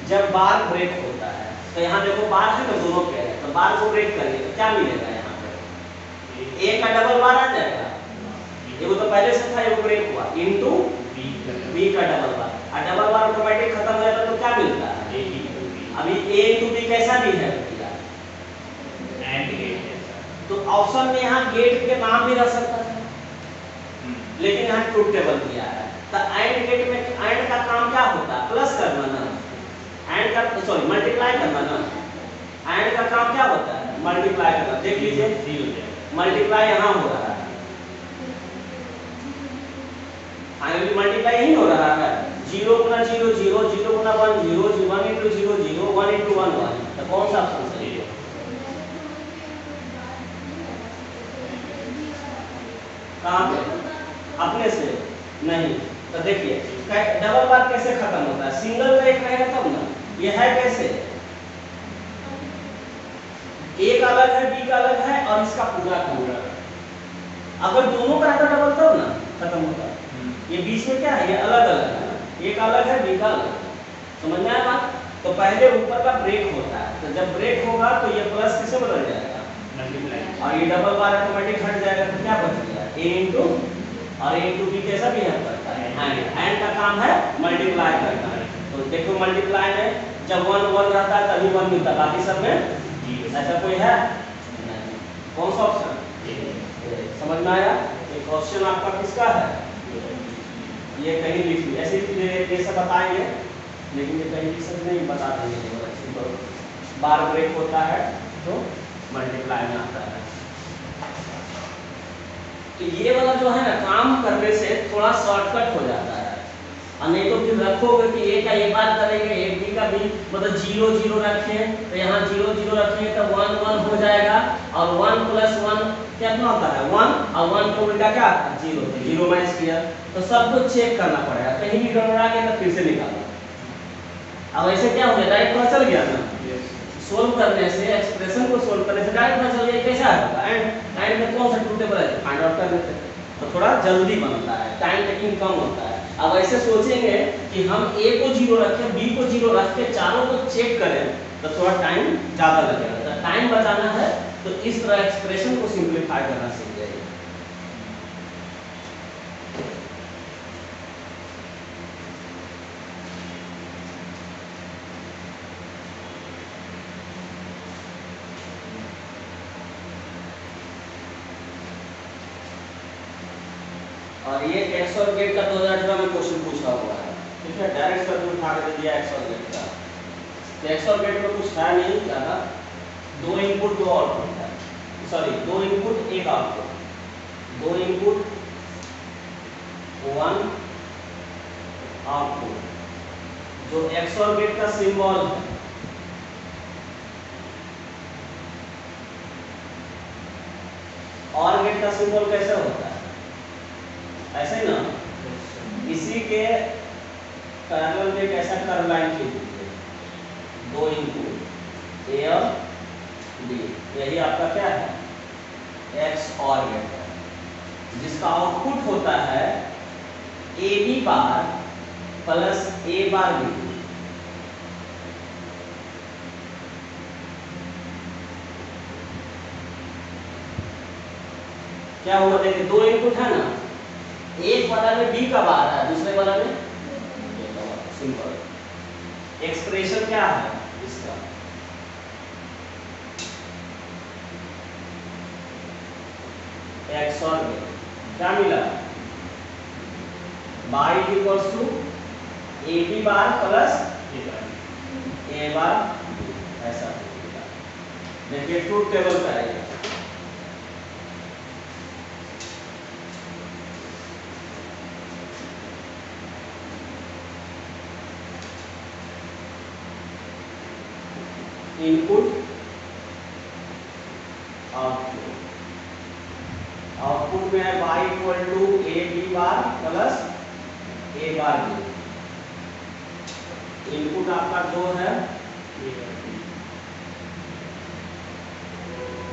जब बार ब्रेक होता है। तो यहाँ देखो बार है ना दोनों पे है तो बार को ब्रेक करिए तो क्या मिलेगा यहाँ पे ए का डबल बार आ जाएगा ये तो पहले से था ये ब्रेक हुआ इनटू बी का डबल बार और डबल बार ऑटोमेटिक खत्म हो जाता है तो क्या मिलता है अभी ए इंटू बी कैसा भी है एंड गेट तो ऑप्शन में यहाँ गेट के नाम भी रह सकता है लेकिन यहाँ ट्रूथ टेबल दिया है तो एंड गेट में एंड का काम क्या होता है प्लस करना ना एंड का सॉरी मल्टीप्लाई करना ना एंड का काम क्या होता है मल्टीप्लाई करना। देख लीजिए मल्टीप्लाई यहाँ हो रहा है फाइनली मल्टीप्लाई नहीं हो रहा है 0 गुना 0 0, 0 गुना 1 0, 1 into 0 0, 1 into 1 1। तो कौन सा ऑप्शन सही है? कहाँ पे? अपने से नहीं। तो देखिए डबल बार कैसे खत्म होता है? सिंगल का एक रहेगा तब ना। ये है कैसे? ए का अलग है, बी का अलग है और इसका पूरा का पूरा। अगर दोनों का रहता डबल तब ना खत्म होता है। ये बीच में क्या है? ये अलग अलग है। ए का अलग है, बी का अलग है। समझ में आया बात? तो पहले ऊपर का ब्रेक होता है, तो जब ब्रेक होगा तो ये प्लस किसे बदल जाएगा? मल्टीप्लाई। और ये डबल बार ऑटोमेटिक हट जाएगा, तो क्या बच गया? ए इंटू और ए इंटू बी कैसा बिहेव करता है? एंड का काम है मल्टीप्लाई करना है। तो देखो मल्टीप्लाई में जब 1 1 रहता है तभी 1 मिलता है, बाकी सब में ऐसा कोई है नहीं। कौन सा ऑप्शन? समझ में आया? ये क्वेश्चन आपका किसका है? ये कहीं लिख ली ऐसे ये सब बताएंगे, लेकिन ये कहीं लिख सकते नहीं, बता देंगे। तो बार ब्रेक होता है तो मल्टीप्लाई में आता है। तो ये वाला जो है ना, काम करने से थोड़ा शॉर्टकट हो जाता है। और नहीं तो फिर रखोगे कि ए का ये बात करेंगे, ए बी का भी मतलब 0 0 रखें, तो यहाँ 0 0 रखें तो 1 1 हो जाएगा। और 1 प्लस 1 कितना होता है? 1, और 1 को उल्टा क्या? 0, 0 माइनस किया। तो सब कुछ चेक करना पड़ेगा, कहीं भी गड़बड़ा गया तो फिर से निकालो। अब ऐसे क्या हो गया? डायरेक्ट पता चल गया ना। सोल्व करने से, एक्सप्रेशन को सोल्व करने से डायरेक्ट पता चल गया कैसा होगा। एंड में कौन सा ट्रू टेबल है फाइंड आउट करने से तो थोड़ा जल्दी बनता है, टाइम टेकिंग कम होता है। अब ऐसे सोचेंगे कि हम ए को 0 रखें, बी को 0 रख के चारों को चेक करें तो थोड़ा टाइम ज़्यादा लगेगा। तो टाइम बचाना है तो इस तरह एक्सप्रेशन को सिंप्लीफाई करना सीख जाइए। और ये एक्स और गेट का 2018 में क्वेश्चन पूछा हुआ है, ठीक है। डायरेक्ट सर्किट उठा के दिया एक्स और गेट का। तो एक्स और गेट में कुछ है नहीं ज़्यादा, 2 इनपुट 2 आउटपुट है, sorry 2 input 1 output, 2 input 1 output. जो एक्स और गेट का सिंबल है और गेट का सिंबल कैसे होता है? ऐसे ही ना, इसी के पैरेलल में एक ऐसा कर्व लाइन खींचिए, 2 इनपुट ए और बी, यही आपका क्या है? एक्स और गेट है, जिसका आउटपुट होता है A B bar plus A bar B. क्या हुआ? देखिए 2 इनपुट है ना, एक वाला में बी का बार है, दूसरे वाला में ए का बार। सिंपल। एक्सप्रेशन क्या है इसका? एक्स और बी क्या मिला? Y equals to A B bar plus A bar, ऐसा। देखिए ट्रूथ टेबल का है। इनपुट आउटपुट, आउटपुट में है y equal to A B bar plus A bar B. Input आपका जो है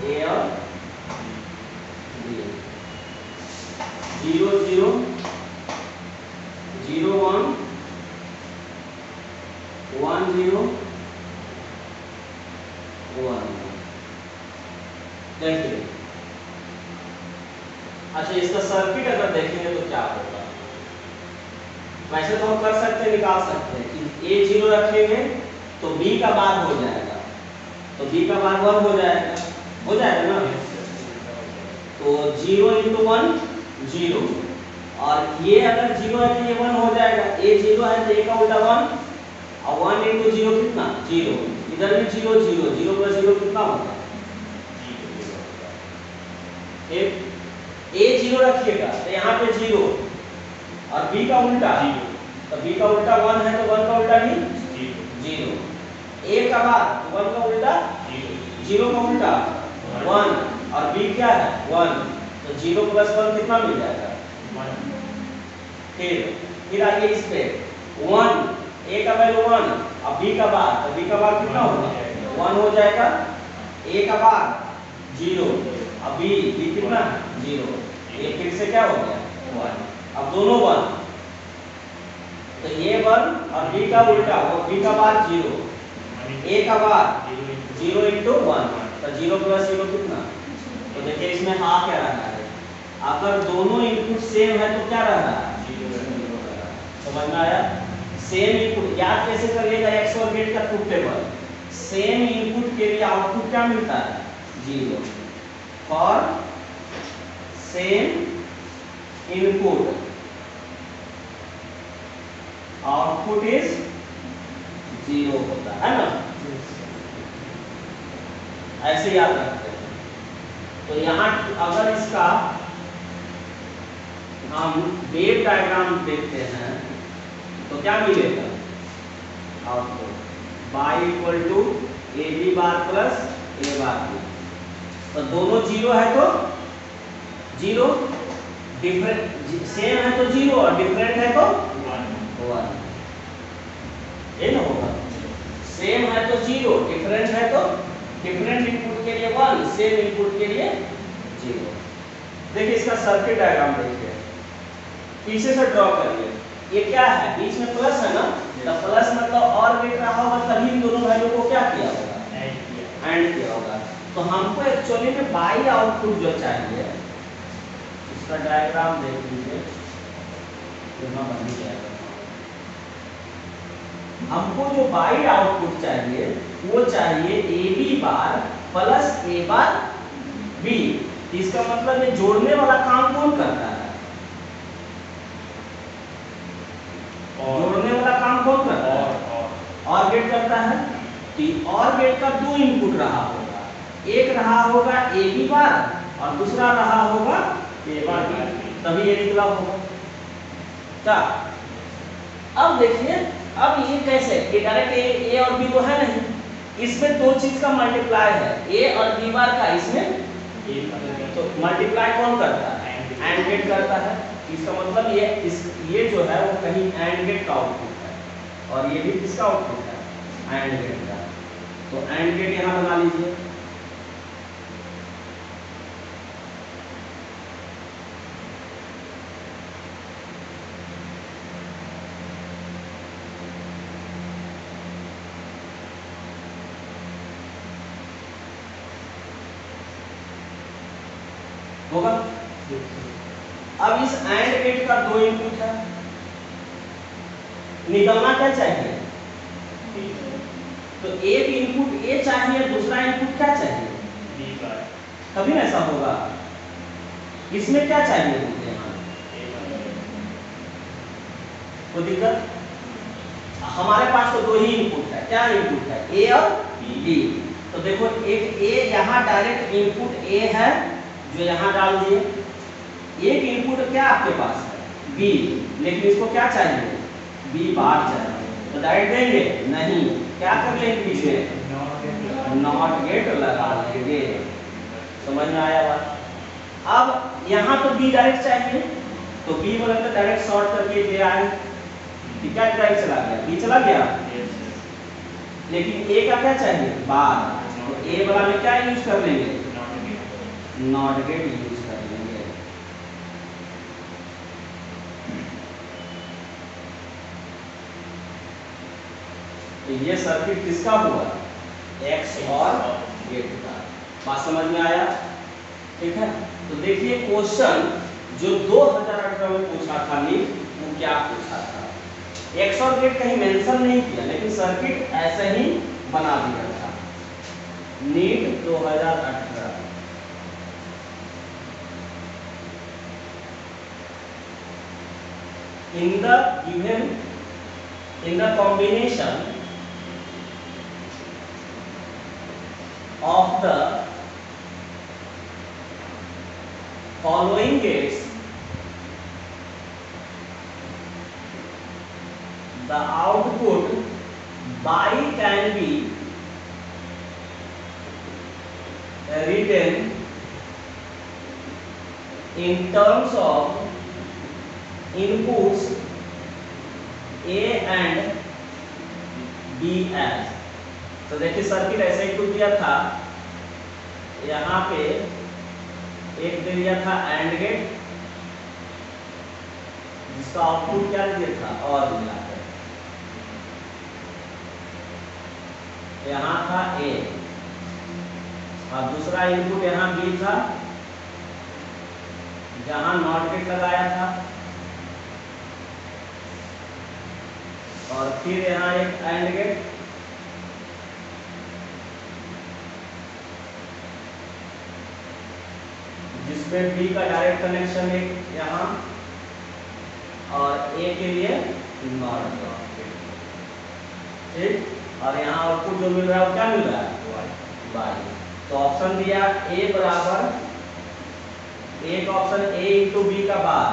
ए और बी, 0 0 0 1 1 0 1। देखिए अच्छा, इसका सर्किट अगर देखेंगे तो क्या होगा? वैसे तो हम कर सकते हैं, निकाल सकते हैं कि ए 0 रखेंगे तो बी का बार हो जाएगा, तो बी का बार 1 हो जाएगा ना। तो 0 into 1 0, और ये अगर 0 है तो ये 1 हो जाएगा। ए 0 है तो ए का उल्टा 1, और 1 into 0 कितना? 0। इधर भी 0 0, 0 प्लस 0 कितना होगा? ए 0 रखिएगा तो यहाँ पे 0 और बी का उल्टा 0, तो b का उल्टा 1 है तो 1 का उल्टा भी 0। a का बाद 1 का उल्टा 0 का उल्टा 1 और b क्या है 1, तो 0 + 1 कितना मिल जाएगा 1। फिर आइए इस पे 1 a का वैल्यू 1 अब b का बाद, तो b का बाद कितना होगा 1 हो जाएगा, a का बाद 0 अब b कितना 0, ये फिर से क्या हो गया 1, अब दोनों 1, तो ये 1 और b का उल्टा वो b का बाद 0, a का बाद 0 × 1, तो 0 + 0 कितना, तो देखिए इसमें आ क्या रहा है, अगर दोनों इनपुट सेम है तो क्या रह रहा है 0 रह रहा है। समझ में आया? सेम इनपुट याद कैसे करिएगा एक्स और गेट का ट्रूथ टेबल, सेम इनपुट के लिए आउटपुट क्या मिलता है 0 for same input output is 0 होता है ना, ऐसे याद रखते हैं। तो यहाँ अगर इसका हम वेव डायग्राम देखते हैं तो क्या मिलेगा output y = ab bar plus a bar b, तो दोनों 0 है तो 0, डिफरेंट सेम है तो 0 और डिफरेंट है तो 1, ये ना होगा, सेम है तो 0, डिफरेंट है तो डिफरेंट इनपुट के लिए 1, सेम इनपुट के लिए 0। देखिए इसका सर्किट डायग्राम देखिए, पीछे से ड्रॉ करिए, ये क्या है बीच में प्लस है ना, तो प्लस मतलब और गेट रहा होगा तभी इन दोनों वैल्यू को क्या किया होगा एंड किया होगा। तो हमको एक्चुअली में बाई आउटपुट जो चाहिए, इसका डायग्राम देख लीजिए, यहाँ बन जाएगा, हमको जो बाई आउटपुट चाहिए वो चाहिए AB bar plus A bar B। इसका मतलब ये जोड़ने वाला काम कौन करता है, जोड़ने वाला काम कौन करता है और गेट करता है। और गेट का 2 इनपुट रहा होगा, एक रहा होगा AB बार और दूसरा रहा होगा A बार, तभी ये निकला होगा क्या। अब देखिए अब ये कैसे, ये डायरेक्ट A और B तो है नहीं, इसमें 2 चीज का मल्टीप्लाई है, A और B बार का, इसमें तो मल्टीप्लाई कौन करता है एंड गेट करता है। इसका मतलब ये जो है वो कहीं एंड गेट का आउटपुट है और ये भी किसका आउटपुट है एंड गेट का, तो एंड गेट यहाँ बना लीजिए। होगा, अब इस एंड गेट का 2 इनपुट है, निकलना क्या चाहिए, तो एक इनपुट A चाहिए, दूसरा इनपुट क्या चाहिए B बार, तभी ना ऐसा होगा। इसमें क्या चाहिए मुझे यहाँ कोई दिक्कत, हमारे पास तो 2 ही इनपुट है, क्या इनपुट है A और B। तो देखो एक A यहाँ डायरेक्ट इनपुट A है जो यहाँ डाल दिए, एक इनपुट क्या आपके पास है B, लेकिन इसको क्या चाहिए B बार चाहिए, तो डायरेक्ट देंगे नहीं, क्या कर लेंगे बीच में नॉट गेट लगा लेंगे। समझ में आया बात। अब यहाँ तो B डायरेक्ट चाहिए, तो B बोले तो डायरेक्ट शॉर्ट करके ले आए, क्या डायरेक्ट चला गया B चला गया, लेकिन A का क्या चाहिए बार, तो A वाला में क्या यूज कर लेंगे नॉट गेट यूज कर लेंगे। तो ये सर्किट किसका हुआ X और गेट का, बात समझ में आया, ठीक है। तो देखिए क्वेश्चन जो 2018 में पूछा था नीट, वो क्या पूछा था, X और गेट कहीं मेंशन नहीं किया, लेकिन सर्किट ऐसे ही बना दिया था NEET 2018। in the combination of the following gates can be written in terms of inputs A and B as। तो देखिए सर्किट ऐसे ही कुछ दिया था, यहाँ पे एक दे दिया था एंड गेट जिसका आउटपुट क्या दिया था और दिया है, यहाँ था A और दूसरा इनपुट यहाँ B था जहाँ नॉट गेट लगाया था, और फिर यहाँ एक एंड गेट, जिसमें B का डायरेक्ट कनेक्शन है यहाँ और A के लिए नॉट, ठीक। और यहाँ आउटपुट जो मिल रहा है वो क्या मिल रहा है, Y। तो ऑप्शन दिया A बराबर, एक ऑप्शन A इंटू बी का बार,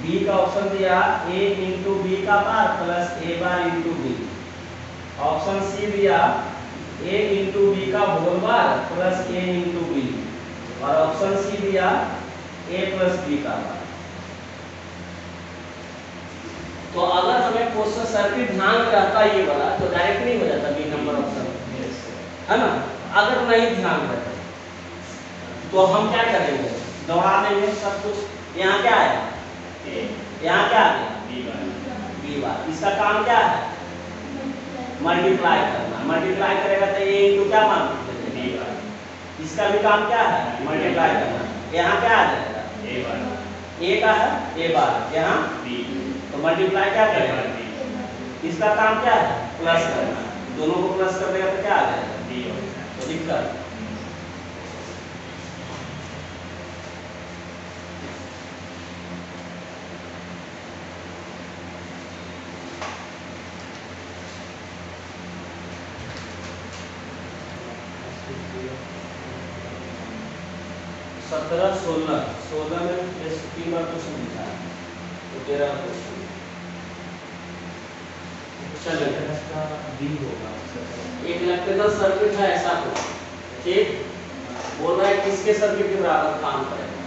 बी का ऑप्शन दिया A इंटू बी का bar plus A bar into b, option c दिया A इंटू बी का whole bar plus A into b, और ऑप्शन सी दिया A प्लस बी का bar. तो अगर हमें क्वेश्चन सर्किट ध्यान में रहता ये वाला तो डायरेक्ट नहीं हो जाता बी नंबर ऑप्शन, है ना। अगर नहीं ध्यान रहता तो हम क्या करेंगे, दोहरा देंगे सब कुछ। यहाँ क्या है, यहाँ क्या है, बी बार। इसका काम क्या है, मल्टीप्लाई करना। मल्टीप्लाई करेगा तो ए इंटू क्या मान बी बार। इसका भी काम क्या है, मल्टीप्लाई करना। यहाँ क्या आ जाएगा, ए बार, ए का है ए बार, यहाँ बी, तो मल्टीप्लाई क्या करेगा, इसका काम क्या है, प्लस करना। दोनों को प्लस कर देगा तो क्या आ जाएगा, बी। तो दिक्कत सत्रह सोलह में 3 बार क्वेश्चन लिखा है, तो 13 क्वेश्चन। चलिए एक इलेक्ट्रिकल सर्किट है ऐसा कुछ, ठीक। बोल रहा है किसके सर्किट के बराबर काम करेगा,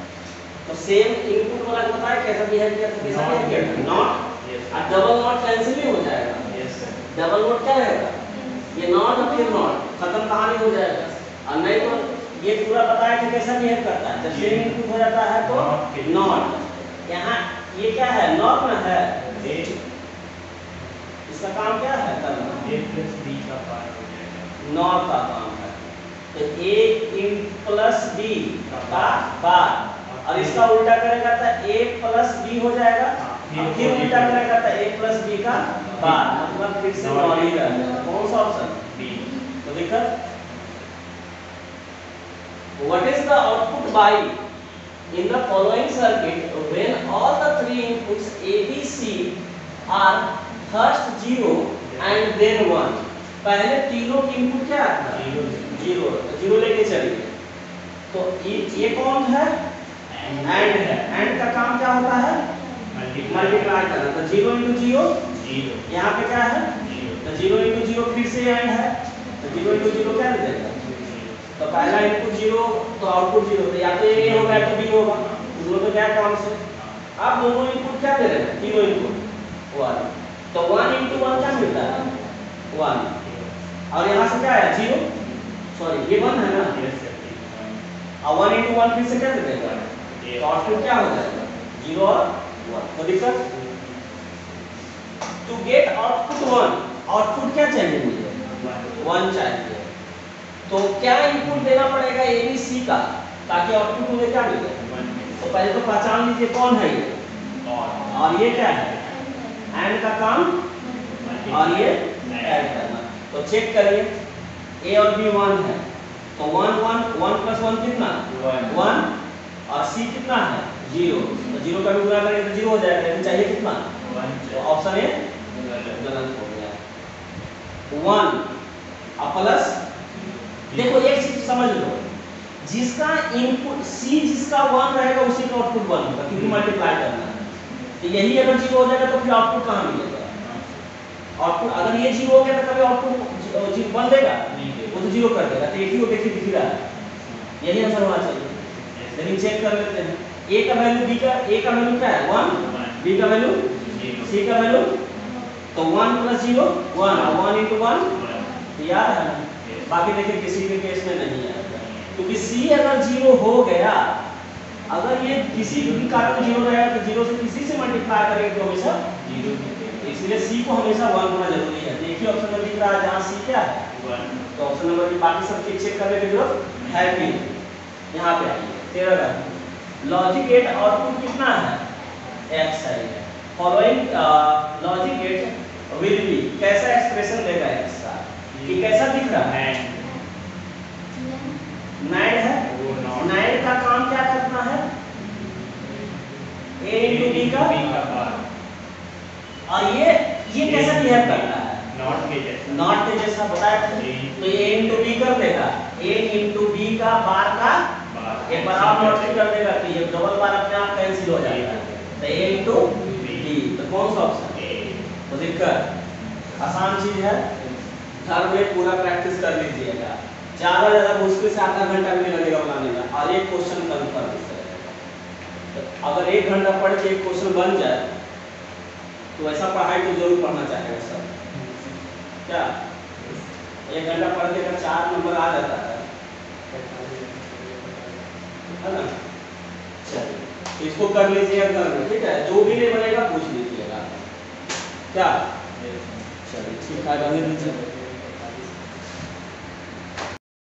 तो सेम इनपुट वाला बताया कैसा बिहेव किया था, कैसा बिहेव किया था, नॉट और डबल नॉट कैंसिल भी हो जाएगा। डबल नॉट क्या रहेगा, ये नॉट और फिर नॉट, खत्म कहानी हो जाएगा। और नहीं तो ये पूरा बताया कि कैसा बिहेव करता है, जब सेम इनपुट हो जाता है तो नॉट। यहाँ ये क्या है, नॉट में है, इसका काम क्या है करना, A प्लस B का पार हो जाएगा, नॉट का काम है। तो A इन प्लस B का बार, और इसका उल्टा करेगा तो A प्लस B हो जाएगा, फिर उल्टा करेगा तो A प्लस B का बार, मतलब फिर से नॉट ही रहेगा। कौन सा ऑप्शन, B। तो देखो what is the output by in the following circuit when all the three inputs A, B, C are first 0 and then 1। पहले तीनों की इनपुट क्या था, जीरो लेके चलिए। तो ये कौन है, एंड है। एंड का काम क्या होता है, मल्टीप्लाई करना। तो 0 इंटू 0, यहाँ पे क्या है, तो 0 इंटू 0 फिर से एंड है, तो 0 इंटू 0 क्या दे देगा, तो पहला इनपुट 0 तो आउटपुट 0, तो या तो A होगा या तो B होगा, दोनों तो क्या काम से। अब दोनों इनपुट क्या दे रहे हैं, तीनों इनपुट 1, तो 1 इंटू 1 क्या मिलता है, 1, और यहाँ से क्या है 0, सॉरी ये 1 है ना, और 1 इंटू 1 फिर से क्या दे देगा, तो आउटपुट क्या हो जाएगा 0 और 1। तो दिक्कत टू गेट आउटपुट 1, आउटपुट क्या चाहिए मुझे, 1 चाहिए। तो क्या इनपुट देना पड़ेगा A B C का ताकि आउटपुट मुझे क्या मिले, तो पहले तो पहचान लीजिए कौन है ये, और ये क्या है, एंड का काम, और ये ऐड करना। तो चेक करिए A और B 1 है, तो 1 1 1 प्लस 1 कितना 1, और C कितना है 0, तो 0 का भी गुणा करेंगे तो 0 हो जाएगा, लेकिन चाहिए कितना 1, तो ऑप्शन ए गलत हो गया। 1 और प्लस, देखो एक चीज समझ लो, जिसका इनपुट C जिसका 1 रहेगा उसी का आउटपुट 1 होगा, क्योंकि मल्टीप्लाई करना है। तो यही अगर 0 हो जाएगा तो फिर आउटपुट कहाँ मिलेगा, आउटपुट अगर ये 0 हो गया तो कभी आउटपुट 1 देगा, नहीं देगा। वो तो 0 कर देगा। तो एक ही को देखिए दिख रहा है, यही आंसर होना चाहिए। लेकिन चेक कर लेते हैं, a का वैल्यू b का, a का वैल्यू क्या है 1, b का वैल्यू, c का वैल्यू, तो 1 + 0 1, 1 × 1 याद है ना। बाकी देखिए किसी के केस में नहीं आएगा, क्योंकि c अगर 0 हो गया, अगर ये किसी भी कारण 0 रहेगा तो 0 से किसी से मल्टीप्लाई करेंगे तो हमेशा 0 मिलेगा। इसलिए c को हमेशा 1 होना जरूरी है। देखिए ऑप्शन में दिख रहा है जहां c क्या है 1, तो ऑप्शन नंबर की बाकी सब चीज चेक करने की जरूरत है भी नहीं। यहाँ पे आइए 13 का लॉजिक गेट आउटपुट कितना है x है। Following logic gate will be, कैसा एक्सप्रेशन देगा x का, ये कैसा दिख रहा है नाइड है। वो नॉट नाइड का काम क्या करना है a × b का, बार और ये कैसा बिहेव करता है नॉट के जैसा, नॉट के जैसा बताया था। तो ये a × b कर देगा, a × b का बार का बार एक बार आप नोट कर देगा तो ये डबल बार अपने आप कैंसिल हो जाएगा। तो a × b, तो कौन सा ऑप्शन ए तो दिक्कत आसान चीज है, घर में पूरा प्रैक्टिस कर लीजिएगा। ज्यादा मुश्किल से आधा घंटा भी नहीं लगेगा बनाने में, और एक क्वेश्चन कंफर्म तो अगर 1 घंटा पढ़ के एक क्वेश्चन बन जाए तो ऐसा पढ़ाई तो जरूर पढ़ना चाहेगा सब। क्या 1 घंटा पढ़ के अगर 4 नंबर आ जाता है ना, चलिए इसको कर लीजिएगा घर में, ठीक है। जो भी नहीं बनेगा पूछ लीजिएगा, क्या चलिए ठीक है, रहने दीजिए।